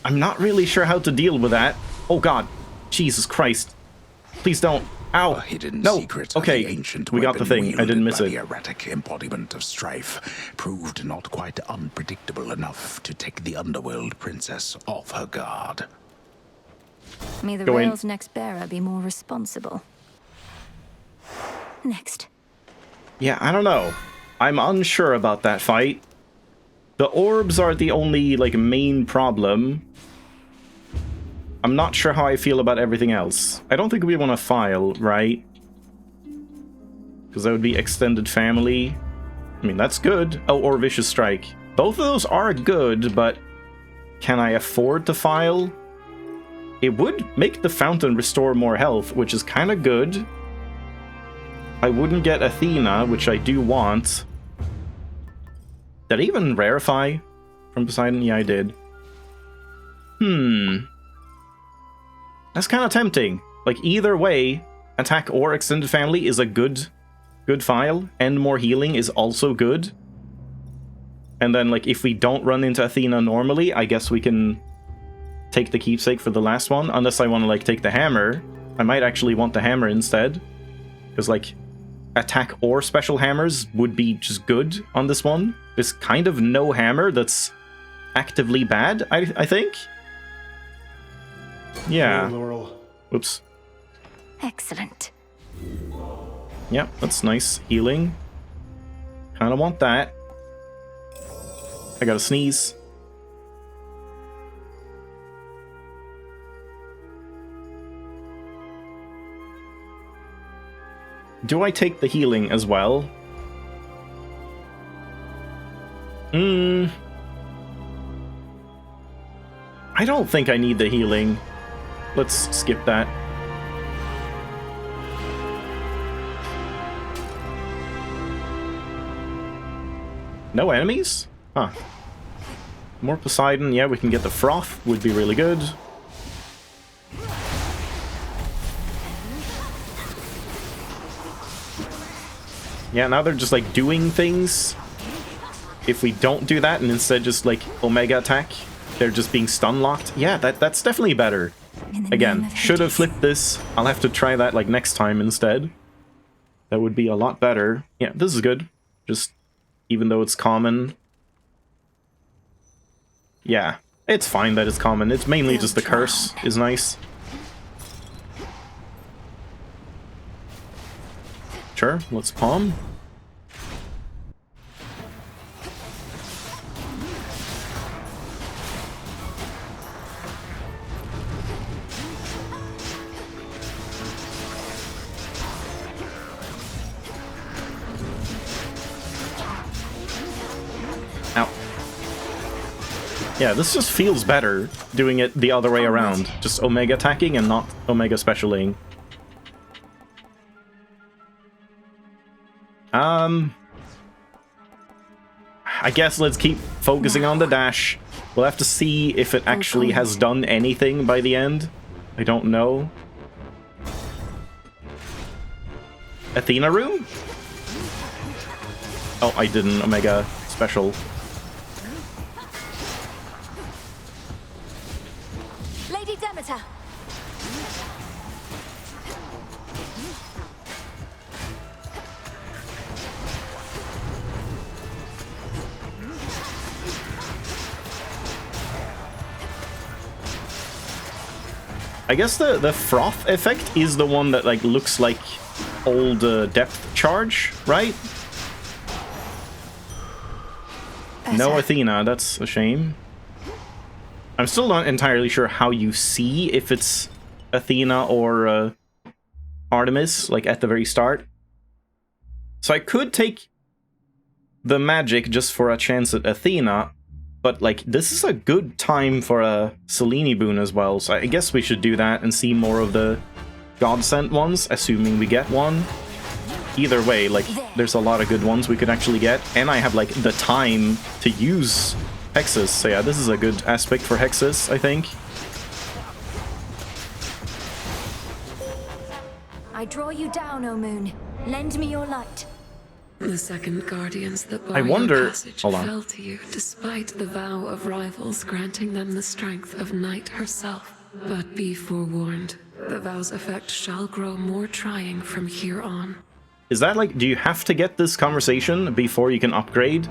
I'm not really sure how to deal with that. Oh god. Jesus Christ. Please don't. Ow. A hidden no. secret Okay, of the ancient we got the thing. I didn't miss by it. The erratic embodiment of strife proved not quite unpredictable enough to take the underworld princess off her guard. May the Go in. rail's next bearer be more responsible. Next. Yeah, I don't know. I'm unsure about that fight. The orbs are the only, like, main problem. I'm not sure how I feel about everything else. I don't think we want to file, right? Because that would be extended family. I mean, that's good. Oh, or vicious strike. Both of those are good, but can I afford to file? It would make the fountain restore more health, which is kind of good. I wouldn't get Athena, which I do want. Did I even rarefy from Poseidon? Yeah, I did. That's kind of tempting. Like, either way, attack or extended family is a good file, and more healing is also good. And then, like, if we don't run into Athena normally, I guess we can take the keepsake for the last one, unless I want to, like, take the hammer. I might actually want the hammer instead, because, like, attack or special hammers would be just good on this one. There's kind of no hammer that's actively bad, I think. Yeah. Whoops. Excellent. Yeah, that's nice. Healing. Kind of want that. I gotta sneeze. Do I take the healing as well? I don't think I need the healing. Let's skip that. No enemies? Huh. More Poseidon. Yeah, we can get the froth. Would be really good. Yeah, now they're just, like, doing things. If we don't do that and instead just, like, Omega attack, they're just being stun locked. Yeah, that's definitely better. Again, should have flipped this. I'll have to try that, like, next time instead. That would be a lot better. Yeah, this is good. Just, even though it's common. Yeah, it's fine that it's common. It's mainly just the curse is nice. Sure, let's palm. Ow. Yeah, this just feels better doing it the other way around. Just Omega attacking and not Omega specialing. I guess let's keep focusing on the dash. We'll have to see if it actually has done anything by the end. I don't know. Athena room? Oh, I did an Omega special. Lady Demeter. I guess the froth effect is the one that like looks like old depth charge, right? No Athena, that's a shame. I'm still not entirely sure how you see if it's Athena or Artemis, like at the very start. So I could take the magic just for a chance at Athena, but like this is a good time for a Selene boon as well, so I guess we should do that and see more of the God-sent ones, assuming we get one. Either way, like, there's a lot of good ones we could actually get, and I have, like, the time to use Hexus. So yeah, this is a good aspect for Hexus, I think. I draw you down, O Moon. Lend me your light. The second guardians that bar I wonder... your passage Hold on. fell to you, despite the vow of rivals granting them the strength of Night herself. But be forewarned, the vow's effect shall grow more trying from here on. Is that like, do you have to get this conversation before you can upgrade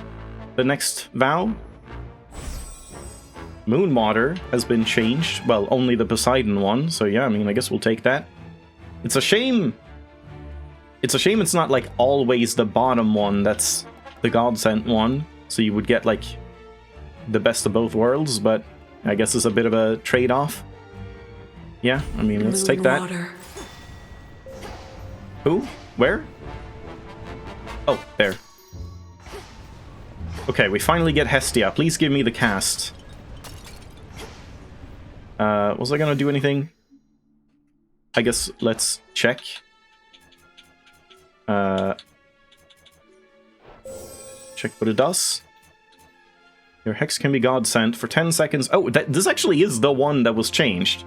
the next vow? Moon Water has been changed. Well, only the Poseidon one, so yeah, I mean, I guess we'll take that. It's a shame... It's a shame it's not, like, always the bottom one that's the God-sent one, so you would get, like, the best of both worlds, but I guess it's a bit of a trade-off. Yeah, I mean, let's take that. Water. Who? Where? Oh, there. Okay, we finally get Hestia. Please give me the cast. Was I gonna do anything? I guess let's check. Check what it does. Your hex can be God-sent for 10 seconds. Oh, this actually is the one that was changed.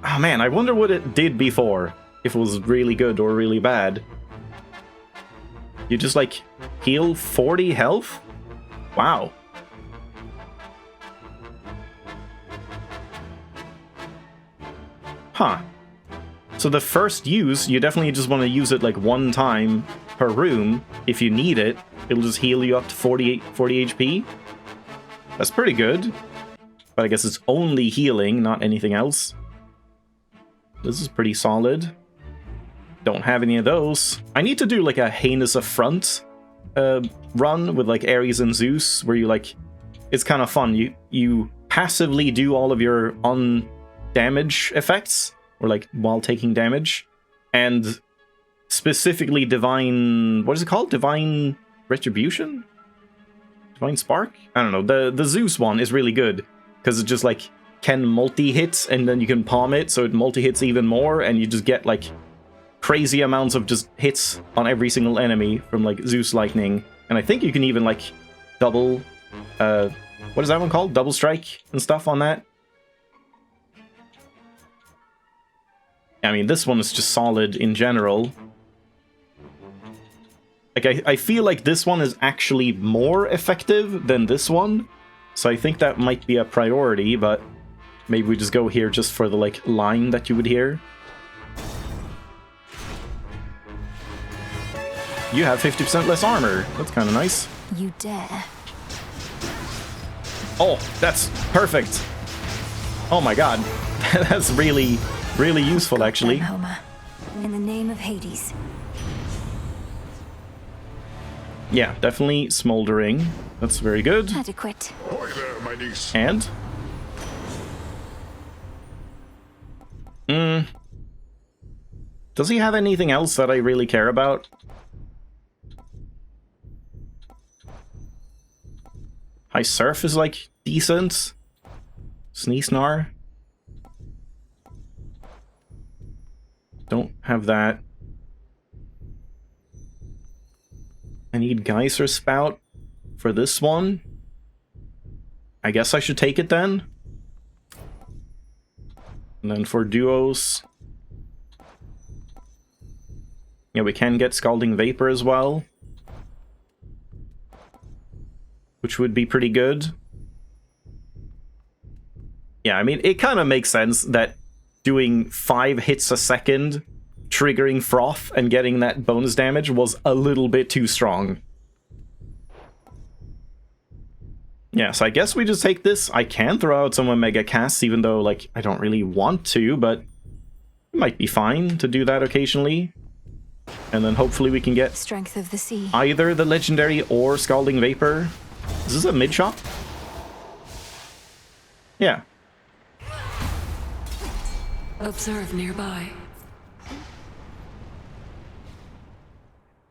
Oh man, I wonder what it did before. If it was really good or really bad. You just, like, heal 40 health? Wow. Huh. So the first use, you definitely just want to use it, like, one time per room. If you need it, it'll just heal you up to 40 HP. That's pretty good. But I guess it's only healing, not anything else. This is pretty solid. Don't have any of those. I need to do like a Heinous Affront run with like Ares and Zeus, where you like, it's kind of fun. You passively do all of your on-damage effects, or like while taking damage, and specifically Divine, what is it called? Divine Retribution? Divine Spark? I don't know. The Zeus one is really good, because it just like can multi-hit, and then you can palm it, so it multi-hits even more, and you just get like crazy amounts of just hits on every single enemy from like Zeus Lightning. And I think you can even like double, what is that one called? Double strike and stuff on that. I mean, this one is just solid in general. Like, I feel like this one is actually more effective than this one. So I think that might be a priority, but maybe we just go here just for the, like, line that you would hear. You have 50% less armor. That's kind of nice. You dare. Oh, that's perfect. Oh my god. That's really, really useful, actually. Homer. In the name of Hades. Yeah, definitely smoldering. That's very good. Adequate. Boy there, my niece. And? Does he have anything else that I really care about? High Surf is, like, decent. Sneasnar. Don't have that. I need Geyser Spout for this one. I guess I should take it then. And then for duos... yeah, we can get Scalding Vapor as well. Which would be pretty good. Yeah, I mean, it kind of makes sense that doing 5 hits a second, triggering Froth, and getting that bonus damage was a little bit too strong. Yeah, so I guess we just take this. I can throw out some Omega casts, even though, like, I don't really want to, but it might be fine to do that occasionally. And then hopefully we can get Strength of the Sea. Either the Legendary or Scalding Vapor. Is this a mid-shot? Yeah. Observe nearby.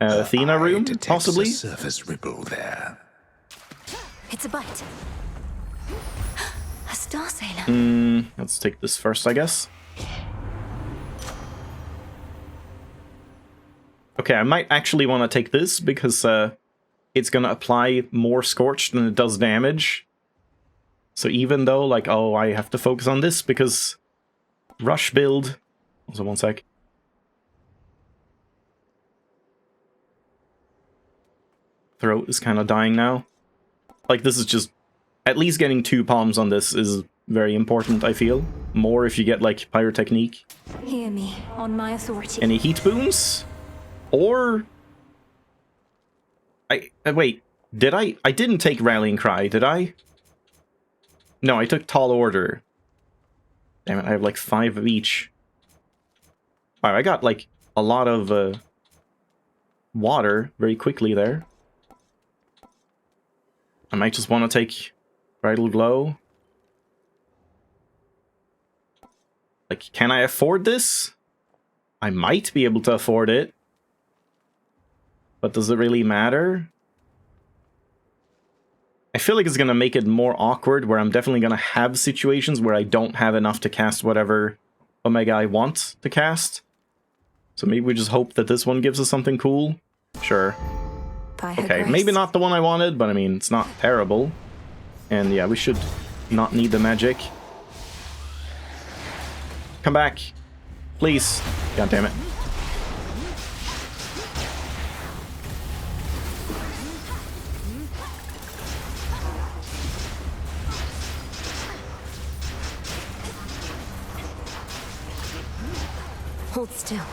Athena room, possibly? A surface ripple there. It's a bite. A Star Sailor. Let's take this first, I guess. Okay, I might actually want to take this because it's going to apply more Scorch than it does damage. So even though, like, oh, I have to focus on this because rush build. Also, one sec. Throat is kind of dying now. Like, this is just... at least getting 2 palms on this is very important, I feel. More if you get, like, Pyrotechnique. Hear me, on my authority. Any heat boons? Or... wait, did I... I didn't take Rallying Cry, did I? No, I took Tall Order. Damn it, I have like 5 of each. Wow, I got like a lot of water very quickly there. I might just want to take Bridal Glow. Like, can I afford this? I might be able to afford it. But does it really matter? I feel like it's going to make it more awkward, where I'm definitely going to have situations where I don't have enough to cast whatever Omega I want to cast. So maybe we just hope that this one gives us something cool. Sure. Okay, maybe not the one I wanted, but I mean, it's not terrible. And yeah, we should not need the magic. Come back. Please. God damn it. Hold still.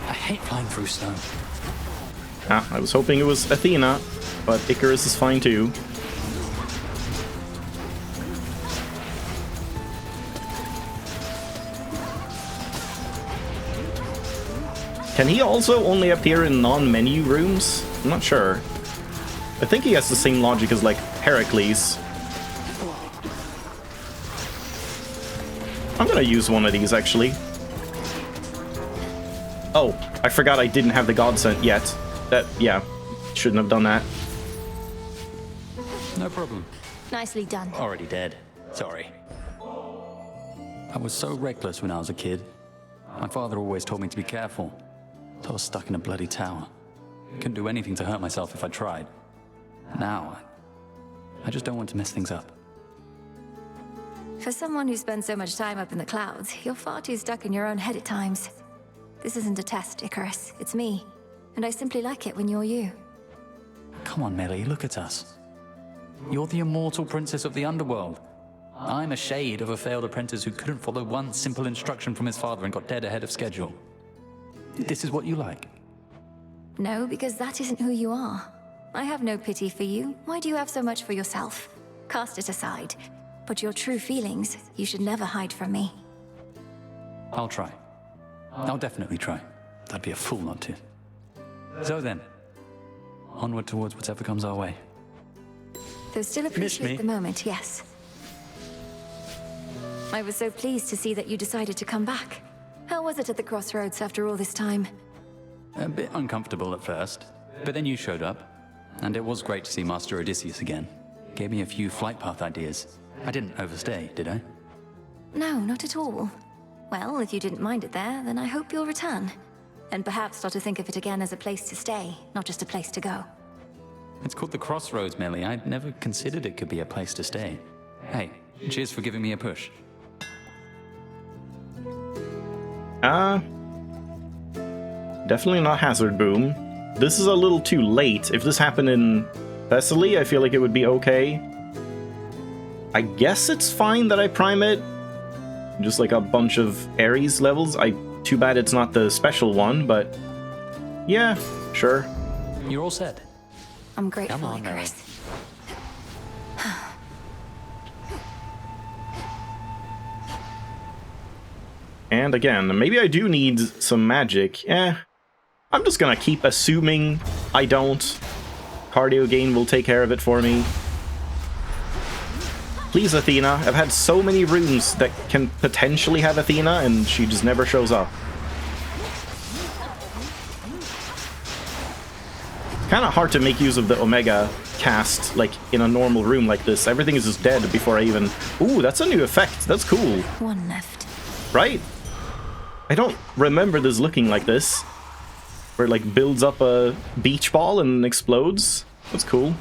I hate flying through stone. Ah, I was hoping it was Athena, but Icarus is fine too. Can he also only appear in non-menu rooms? I'm not sure. I think he has the same logic as, like, Heracles. I'm gonna use one of these, actually. Oh, I forgot I didn't have the Godsent yet. That, yeah, shouldn't have done that. No problem. Nicely done. Already dead. Sorry. I was so reckless when I was a kid. My father always told me to be careful. So I was stuck in a bloody tower. Couldn't do anything to hurt myself if I tried. Now, I just don't want to mess things up. For someone who spends so much time up in the clouds, you're far too stuck in your own head at times. This isn't a test, Icarus. It's me. And I simply like it when you're you. Come on, Melee, look at us. You're the immortal princess of the underworld. I'm a shade of a failed apprentice who couldn't follow one simple instruction from his father and got dead ahead of schedule. This is what you like? No, because that isn't who you are. I have no pity for you. Why do you have so much for yourself? Cast it aside. But your true feelings, you should never hide from me. I'll try. I'll definitely try. I'd be a fool not to. So then, onward towards whatever comes our way. Though still appreciate the moment, yes. I was so pleased to see that you decided to come back. How was it at the crossroads after all this time? A bit uncomfortable at first, but then you showed up, and it was great to see Master Odysseus again. Gave me a few flight path ideas. I didn't overstay, did I? No, not at all. Well, if you didn't mind it there, then I hope you'll return. And perhaps start to think of it again as a place to stay, not just a place to go. It's called the Crossroads, Millie. I'd never considered it could be a place to stay. Hey, cheers for giving me a push. Definitely not Hazard Boom. This is a little too late. If this happened in Thessaly, I feel like it would be okay. I guess it's fine that I prime it. Just like a bunch of Ares levels. Too bad it's not the special one, but yeah, sure. You're all set. I'm grateful, Come on, Icarus. And again, maybe I do need some magic. I'm just gonna keep assuming I don't. Cardio gain will take care of it for me. Please, Athena. I've had so many rooms that can potentially have Athena, and she just never shows up. Kind of hard to make use of the Omega cast, like, in a normal room like this. Everything is just dead before I even... Ooh, that's a new effect. That's cool. One left. Right? I don't remember this looking like this. Where it, like, builds up a beach ball and explodes. That's cool.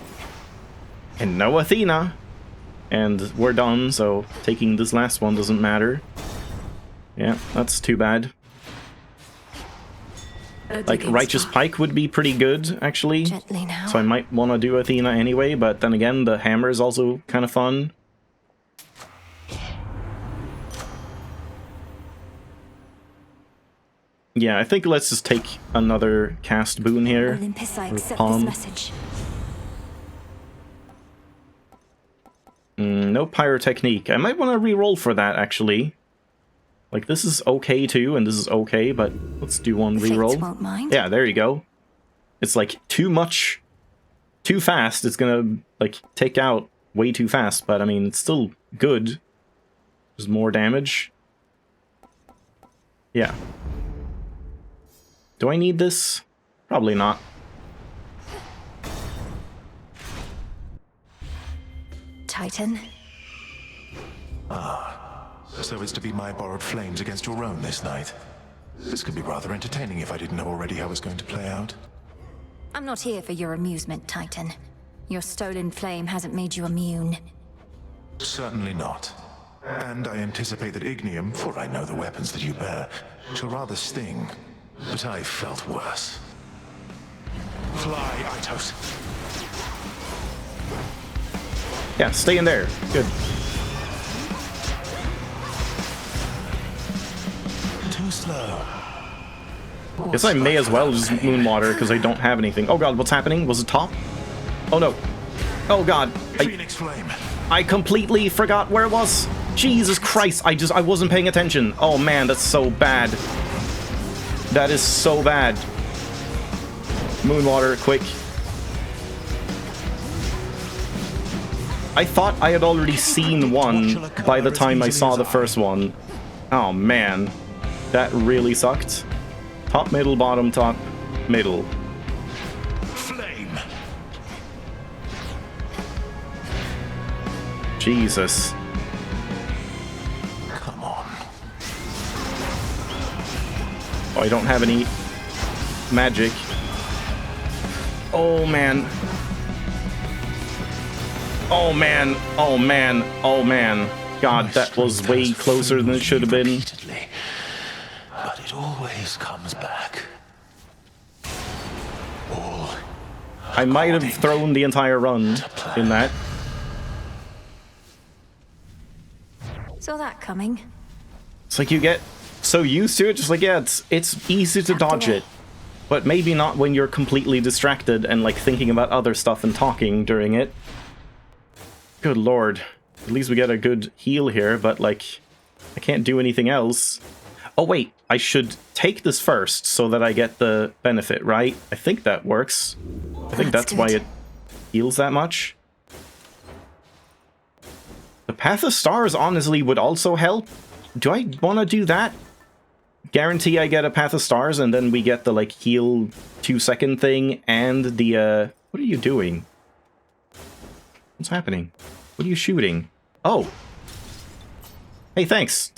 And no Athena. And we're done, so taking this last one doesn't matter. Yeah, that's too bad. Like, Righteous Pike would be pretty good, actually. Gently now. So I might want to do Athena anyway, but then again, the hammer is also kind of fun. Yeah, I think let's just take another cast boon here. Olympus, I accept Palm. this message. No Pyrotechnique. I might want to re-roll for that, actually. Like, this is okay too, and this is okay, but let's do one re-roll. Won't mind. Yeah, there you go. It's like too much, too fast. It's gonna, like, take out way too fast, but I mean, it's still good. There's more damage. Yeah. Do I need this? Probably not. Titan. So it's to be my borrowed flames against your own this night. This could be rather entertaining if I didn't know already how it's going to play out. I'm not here for your amusement, Titan. Your stolen flame hasn't made you immune. Certainly not. And I anticipate that Ignium, for I know the weapons that you bear, shall rather sting. But I felt worse. Fly, Itos. Yeah, stay in there. Good. Too slow. Guess I may as well just Moonwater because I don't have anything. Oh god, what's happening? Was it top? Oh no. Oh god. Phoenix Flame. I completely forgot where it was. Jesus Christ, I wasn't paying attention. Oh man, that's so bad. That is so bad. Moonwater, quick. I thought I had already seen one by the time I saw the first one. Oh man. That really sucked. Top, middle, bottom, top, middle. Flame. Jesus. Come on. Oh, I don't have any magic. Oh man. Oh man. Oh man. Oh man. God, that was way closer than it should have been. But it always comes back. All I might have thrown the entire run in that. Saw that coming. It's like you get so used to it, just like, yeah, it's easy to dodge it. But maybe not when you're completely distracted and like thinking about other stuff and talking during it. Good lord. At least we get a good heal here, but like, I can't do anything else. Oh wait, I should take this first so that I get the benefit, right? I think that works. I think that's why it heals that much. The Path of Stars honestly would also help. Do I want to do that? Guarantee I get a Path of Stars and then we get the like heal 2-second thing and the what are you doing? What's happening? What are you shooting? Oh. Hey, thanks.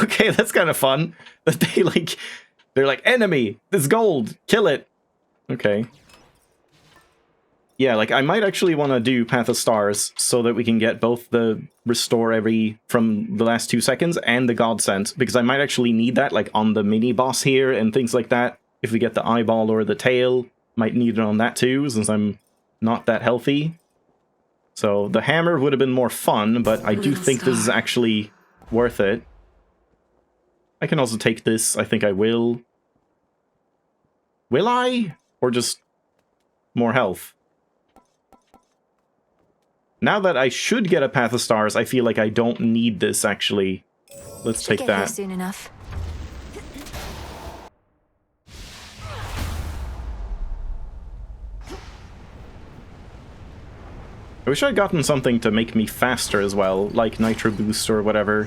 Okay, that's kind of fun. That they like They're like, enemy! This gold! Kill it! Okay. Yeah, like, I might actually want to do Path of Stars so that we can get both the restore every from the last 2 seconds and the Godsent, because I might actually need that, like, on the mini-boss here and things like that. If we get the eyeball or the tail, might need it on that too, since I'm not that healthy. So the hammer would have been more fun, but I do think this is actually worth it. I can also take this. I think I will. Will I? Or just more health? Now that I should get a Path of Stars, I feel like I don't need this, actually. Let's take Get here that. soon enough. I wish I'd gotten something to make me faster as well, like Nitro Boost or whatever.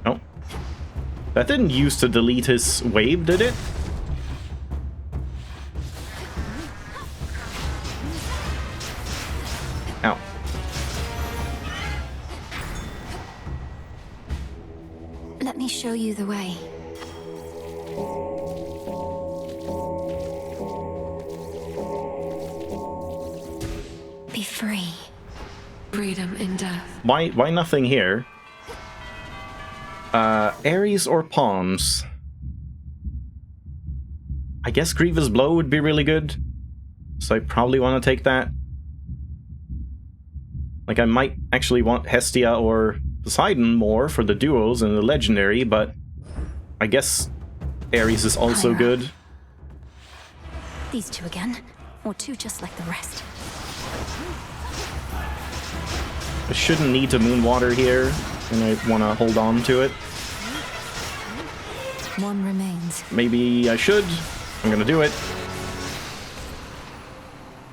Oh. That didn't use to delete his wave, did it? Ow. Let me show you the way. Be free. Freedom in death. Why nothing here? Ares or Palms? I guess Grievous Blow would be really good. So I probably want to take that. Like, I might actually want Hestia or Poseidon more for the duos and the legendary, but I guess Ares is also Pyra. good. These two again, or two just like the rest. I shouldn't need to Moonwater here, and I want to hold on to it. One remains. Maybe I should. I'm gonna do it.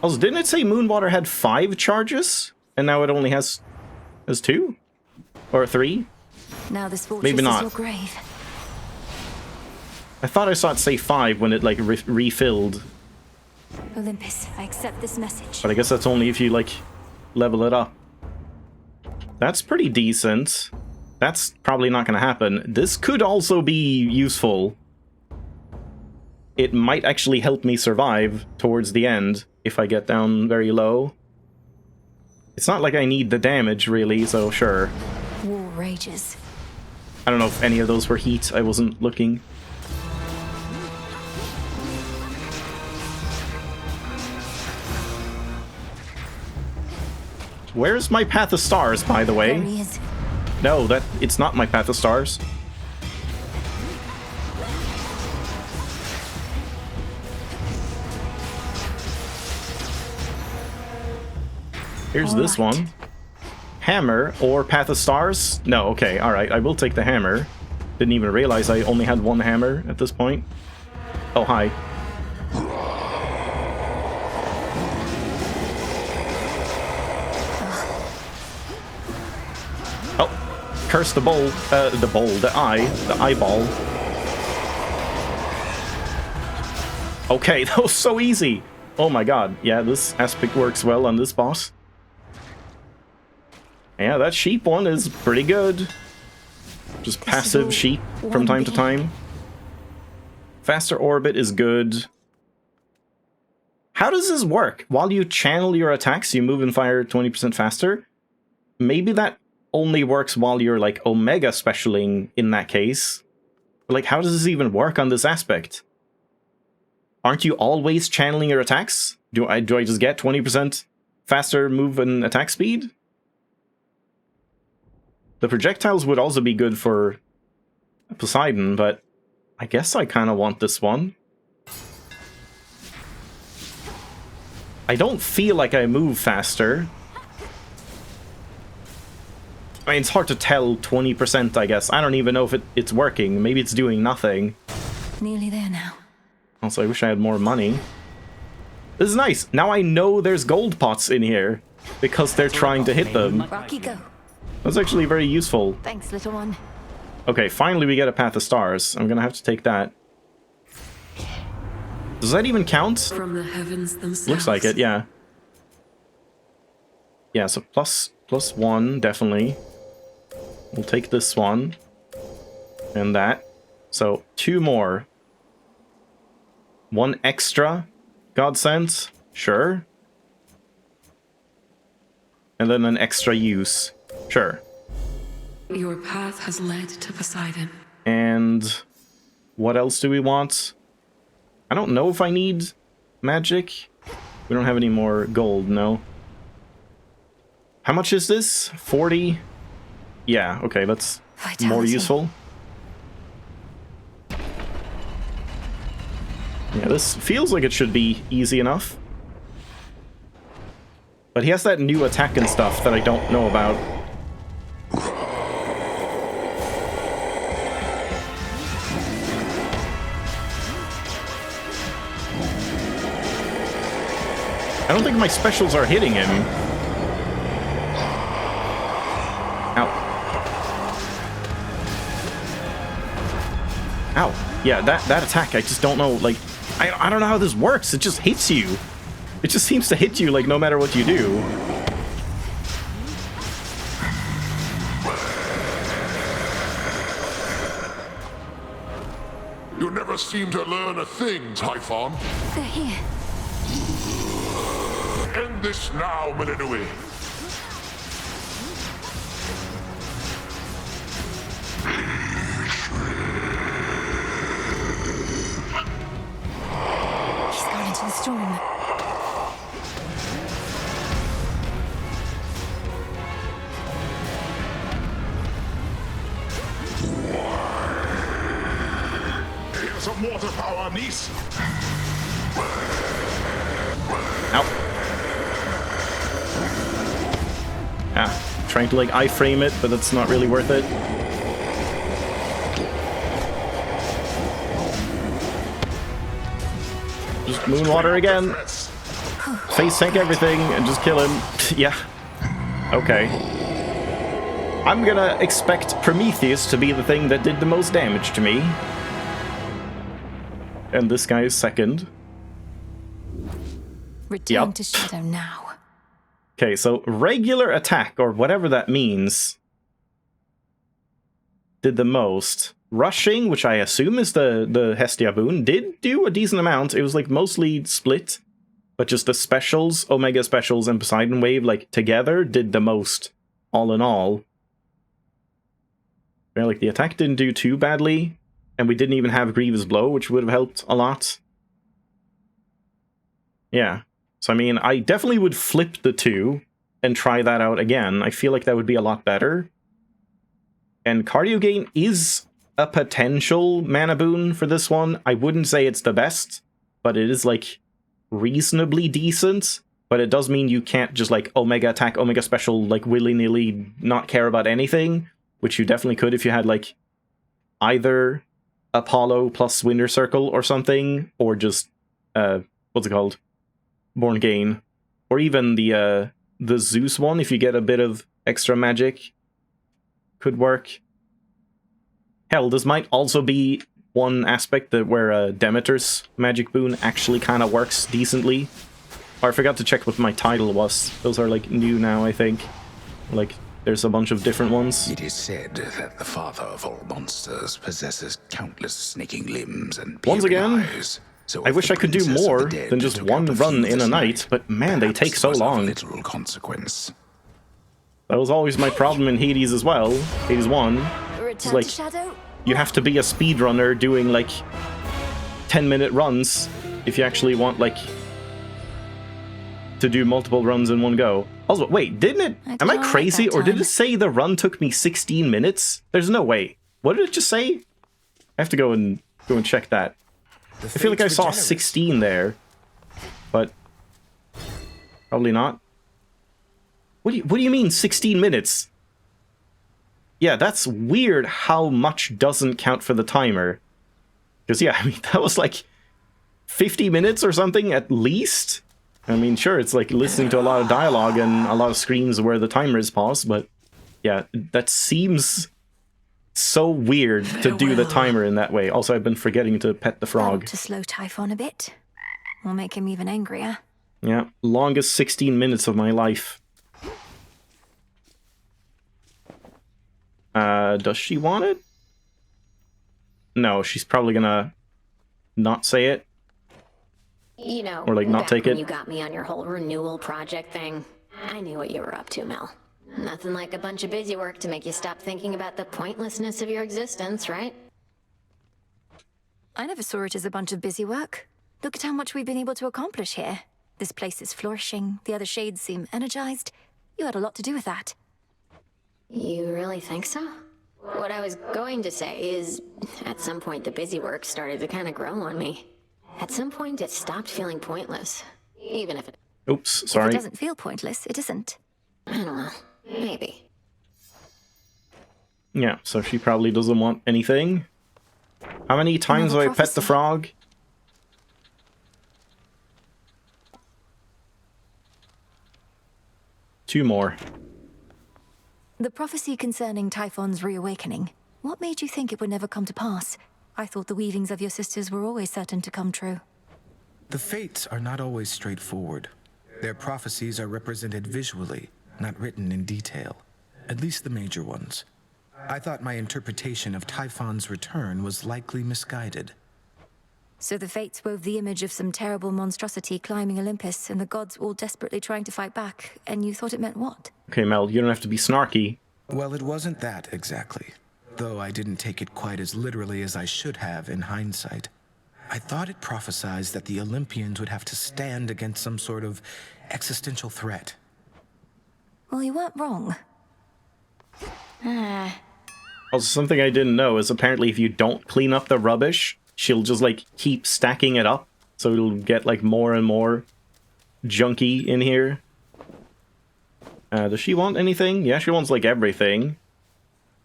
Also, didn't it say Moonwater had 5 charges? And now it only has 2? Or 3? Now this fortress Maybe not. is your grave. I thought I saw it say 5 when it, like, refilled. Olympus, I accept this message. But I guess that's only if you, like, level it up. That's pretty decent. That's probably not going to happen. This could also be useful. It might actually help me survive towards the end if I get down very low. It's not like I need the damage, really, so sure. War rages. I don't know if any of those were heat. I wasn't looking. Where's my Path of Stars, by the way? There he is. No, it's not my Path of Stars. Here's this one. Hammer or Path of Stars? No, okay, alright, I will take the hammer. Didn't even realize I only had one hammer at this point. Oh, hi. Oh, curse the the eyeball. Okay, that was so easy. Oh my god, yeah, this aspect works well on this boss. Yeah, that sheep one is pretty good. Just passive sheep from time to time. Faster orbit is good. How does this work? While you channel your attacks, you move and fire 20% faster? Maybe that only works while you're, like, Omega specialing in that case. But, like, how does this even work on this aspect? Aren't you always channeling your attacks? Do I just get 20% faster move and attack speed? The projectiles would also be good for Poseidon, but I guess I kind of want this one. I don't feel like I move faster. I mean, it's hard to tell 20%, I guess. I don't even know if it's working. Maybe it's doing nothing. Nearly there now. Also, I wish I had more money. This is nice. Now I know there's gold pots in here because they're trying to hit them. Rocky, go. That's actually very useful. Thanks, little one. Okay, finally we get a Path of Stars. I'm gonna have to take that. Does that even count? From the heavens themselves. Looks like it, yeah. Yeah, so plus 1, definitely. We'll take this one. And that. So, 2 more. 1 extra Godsend, sure. And then an extra use, sure. Your path has led to Poseidon. And what else do we want? I don't know if I need magic. We don't have any more gold, no. How much is this? 40? Yeah, okay, that's more useful. Yeah, this feels like it should be easy enough. But he has that new attack and stuff that I don't know about. I don't think my specials are hitting him. Ow. Ow. Yeah, that attack, I just don't know, like, I don't know how this works. It just hits you. It just seems to hit you, like, no matter what you do. You never seem to learn a thing, Typhon. They're here. End this now, Meninue. He's gone into the storm. Here's some water power, niece. Ow. Ah, trying to like iframe it, but that's not really worth it. Just Moonwater again. Face tank everything and just kill him. Yeah. Okay. I'm gonna expect Prometheus to be the thing that did the most damage to me. And this guy is second. Return to Shadow now. Okay, so regular attack, or whatever that means, did the most. Rushing, which I assume is the Hestia boon, did do a decent amount. It was like mostly split, but just the specials, Omega specials and Poseidon Wave, like together, did the most, all in all. Yeah, like the attack didn't do too badly, and we didn't even have Grievous Blow, which would have helped a lot. Yeah. So, I mean, I definitely would flip the two and try that out again. I feel like that would be a lot better. And Cardio Gain is a potential mana boon for this one. I wouldn't say it's the best, but it is, like, reasonably decent. But it does mean you can't just, like, Omega Attack, Omega Special, like, willy-nilly not care about anything, which you definitely could if you had, like, either Apollo plus Winter Circle or something, or just, what's it called? Born Gain, or even the Zeus one, if you get a bit of extra magic, could work. Hell, this might also be one aspect that where Demeter's magic boon actually kind of works decently. Oh, I forgot to check what my title was. Those are like new now, I think. Like, there's a bunch of different ones. It is said that the father of all monsters possesses countless snaking limbs and once again, eyes. So I wish I could do more than just one run in a night, but man, they take so long. Literal consequence. That was always my problem in Hades as well. Hades 1. It's like, to Shadow? you have to be a speedrunner doing like 10-minute runs if you actually want like to do multiple runs in one go. Also, wait, didn't it? Am I crazy, or did it say the run took me 16 minutes? There's no way. What did it just say? I have to go and check that. I feel like I saw 16 there, but probably not. What do you mean 16 minutes? Yeah, that's weird how much doesn't count for the timer. Because yeah, I mean, that was like 50 minutes or something at least. I mean, sure, it's like listening to a lot of dialogue and a lot of screens where the timer is paused, but yeah, that seems so weird to do the timer in that way. Also, I've been forgetting to pet the frog. To slow Typhon a bit. Or make him even angrier. Yeah, longest 16 minutes of my life. Does she want it? No, she's probably gonna not say it. You know, or like not back take when it. you got me on your whole renewal project thing, I knew what you were up to, Mel. Nothing like a bunch of busy work to make you stop thinking about the pointlessness of your existence, right? I never saw it as a bunch of busy work. Look at how much we've been able to accomplish here. This place is flourishing, the other shades seem energized. You had a lot to do with that. You really think so? What I was going to say is, at some point the busy work started to kind of grow on me. At some point it stopped feeling pointless. Even if it... Oops, If sorry. it doesn't feel pointless, it isn't. I don't know. Maybe. Yeah, so she probably doesn't want anything. How many times have I pet the frog? Two more. The prophecy concerning Typhon's reawakening. What made you think it would never come to pass? I thought the weavings of your sisters were always certain to come true. The fates are not always straightforward. Their prophecies are represented visually, not written in detail. At least the major ones. I thought my interpretation of Typhon's return was likely misguided. So the fates wove the image of some terrible monstrosity climbing Olympus, and the gods all desperately trying to fight back, and you thought it meant what? Okay, Mel, you don't have to be snarky. Well, it wasn't that exactly. Though I didn't take it quite as literally as I should have in hindsight. I thought it prophesied that the Olympians would have to stand against some sort of existential threat. Well, you weren't wrong. Also, something I didn't know is apparently if you don't clean up the rubbish, she'll just, like, keep stacking it up. So it'll get, like, more and more junky in here. Does she want anything? Yeah, she wants, like, everything.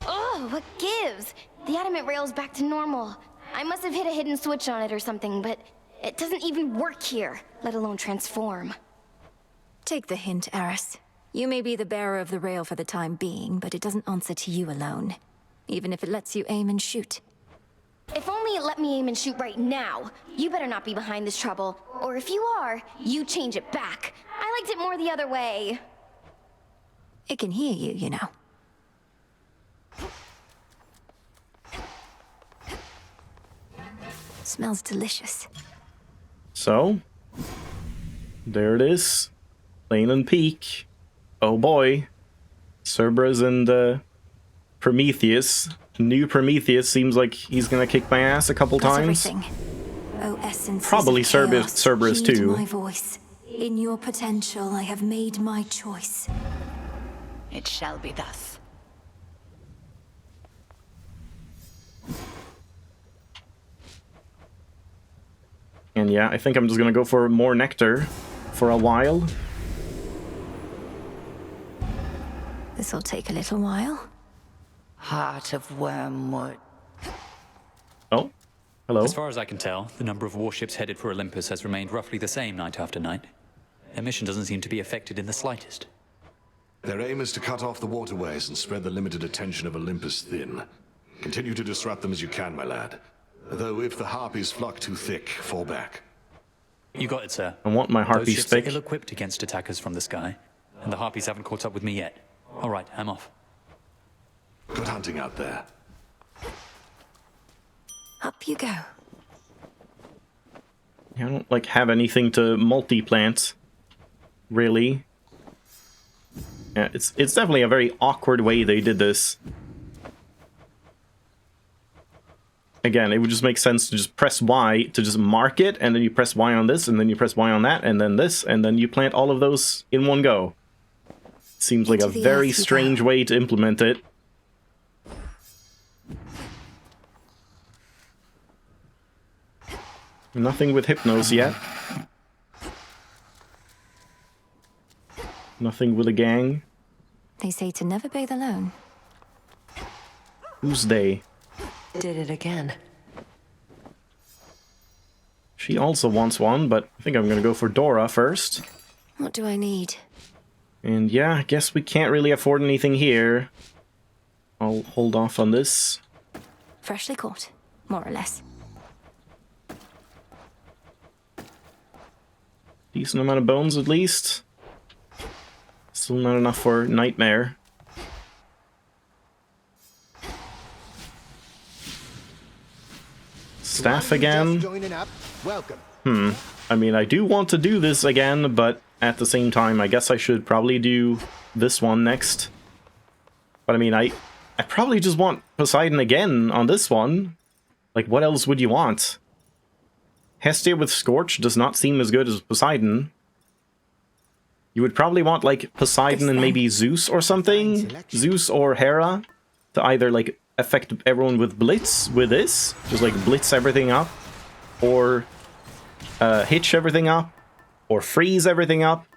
Oh, what gives? The adamant rail's back to normal. I must have hit a hidden switch on it or something, but it doesn't even work here, let alone transform. Take the hint, Eris. You may be the bearer of the rail for the time being, but it doesn't answer to you alone. Even if it lets you aim and shoot. If only it let me aim and shoot right now. You better not be behind this trouble. Or if you are, you change it back. I liked it more the other way. It can hear you, you know. Smells delicious. So, there it is. Lane and Peak. Oh boy. Cerberus and Prometheus. New Prometheus seems like he's gonna kick my ass a couple Got times. everything. Oh, essence Probably of chaos, Cerberus heed too. my voice. In your potential, I have made my choice. It shall be thus. And yeah, I think I'm just gonna go for more nectar for a while. This'll take a little while. Heart of Wormwood. Oh, hello. As far as I can tell, the number of warships headed for Olympus has remained roughly the same night after night. Their mission doesn't seem to be affected in the slightest. Their aim is to cut off the waterways and spread the limited attention of Olympus thin. Continue to disrupt them as you can, my lad. Though if the Harpies flock too thick, fall back. You got it, sir. I want my Those Harpies ships thick. are ill-equipped against attackers from the sky, and the Harpies haven't caught up with me yet. All right, I'm off. Good hunting out there. Up you go. I don't like have anything to multi-plant, really. Yeah, it's definitely a very awkward way they did this. Again, it would just make sense to just press Y to just mark it, and then you press Y on this, and then you press Y on that, and then this, and then you plant all of those in one go. Seems like a very strange way to implement it. Nothing with Hypnos yet. Nothing with a gang. They say to never bathe alone. Who's they? Did it again. She also wants one, but I think I'm gonna go for Dora first. What do I need? And yeah, I guess we can't really afford anything here. I'll hold off on this. Freshly caught, more or less. Decent amount of bones, at least. Still not enough for Nightmare. Staff again. Joining up. Welcome. I mean, I do want to do this again, but at the same time, I guess I should probably do this one next. But I mean, I probably just want Poseidon again on this one. Like, what else would you want? Hestia with Scorch does not seem as good as Poseidon. You would probably want, like, Poseidon and maybe Zeus or something? Zeus or Hera to either, like, affect everyone with Blitz with this. Just, like, blitz everything up. Or hitch everything up. Or freeze everything up.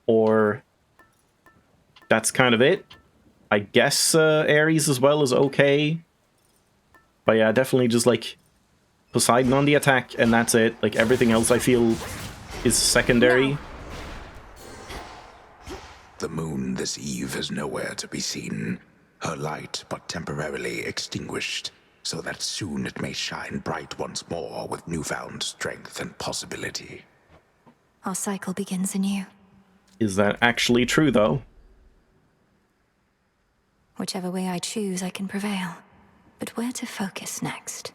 Or that's kind of it. I guess Ares as well is okay. But yeah, definitely just, like, Poseidon on the attack, and that's it. Like, everything else I feel is secondary. The moon this eve is nowhere to be seen. Her light but temporarily extinguished, so that soon it may shine bright once more with newfound strength and possibility. Our cycle begins anew. Is that actually true, though? Whichever way I choose, I can prevail. But where to focus next?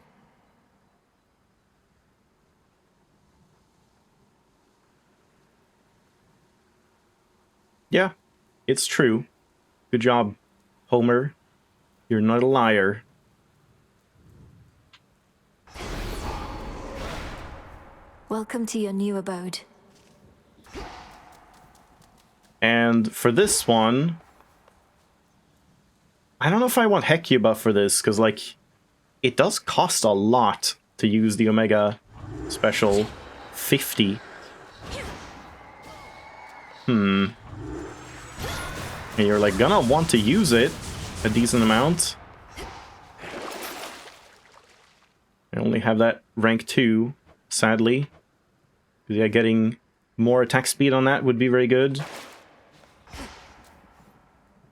Yeah, it's true. Good job, Homer. You're not a liar. Welcome to your new abode. And for this one, I don't know if I want Hecuba for this, because, like, it does cost a lot to use the Omega special. 50. And you're, like, gonna want to use it a decent amount. I only have that rank 2, sadly. Yeah, getting more attack speed on that would be very good.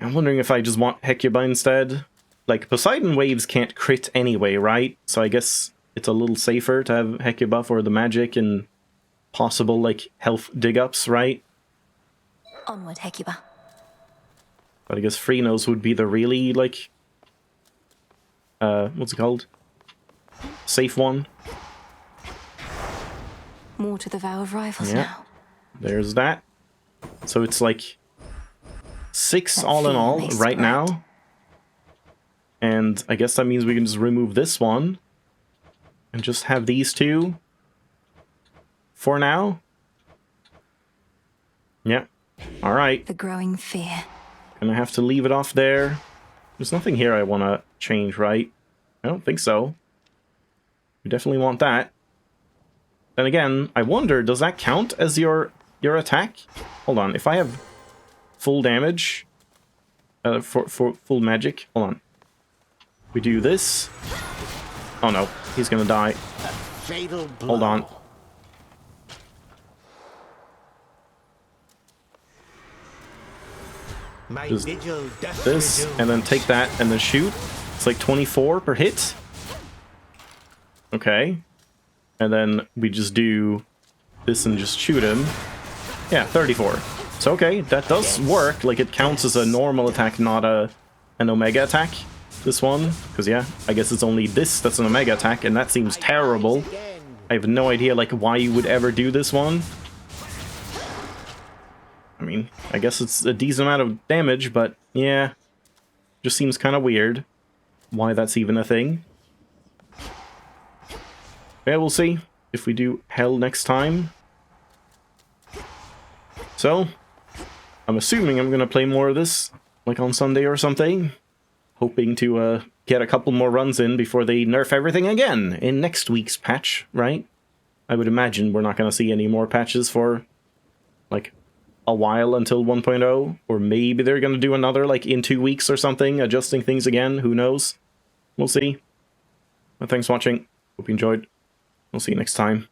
I'm wondering if I just want Hecuba instead. Like, Poseidon waves can't crit anyway, right? So I guess it's a little safer to have Hecuba for the magic and possible, like, health dig-ups, right? Onward, Hecuba. But I guess Phrenos would be the really, like... what's it called? Safe one. More to the Vow of Rivals Yeah. now. There's that. So it's like 6 all in all right now. And I guess that means we can just remove this one. And just have these two. For now. Yeah. Alright. The growing fear. Gonna have to leave it off there. There's nothing here I want to change, right? I don't think so. We definitely want that. Then again, I wonder, does that count as your attack? Hold on, if I have full damage for full magic, hold on. We do this. Oh no, he's gonna die. Fatal blow. Hold on. My Just vigil doth this, resume. and then take that and then shoot. It's like 24 per hit. Okay. And then we just do this and just shoot him. Yeah, 34. So okay, that does work. Like, it counts as a normal attack, not an Omega attack. This one. Because, yeah, I guess it's only this that's an Omega attack, and that seems terrible. I have no idea, like, why you would ever do this one. I mean, I guess it's a decent amount of damage, but, yeah. Just seems kind of weird why that's even a thing. Yeah, we'll see if we do Hell next time. So, I'm assuming I'm gonna play more of this, like on Sunday or something. Hoping to get a couple more runs in before they nerf everything again in next week's patch, right? I would imagine we're not gonna see any more patches for, like, a while until 1.0. Or maybe they're gonna do another, like, in 2 weeks or something, adjusting things again, who knows? We'll see. But thanks for watching. Hope you enjoyed. We'll see you next time.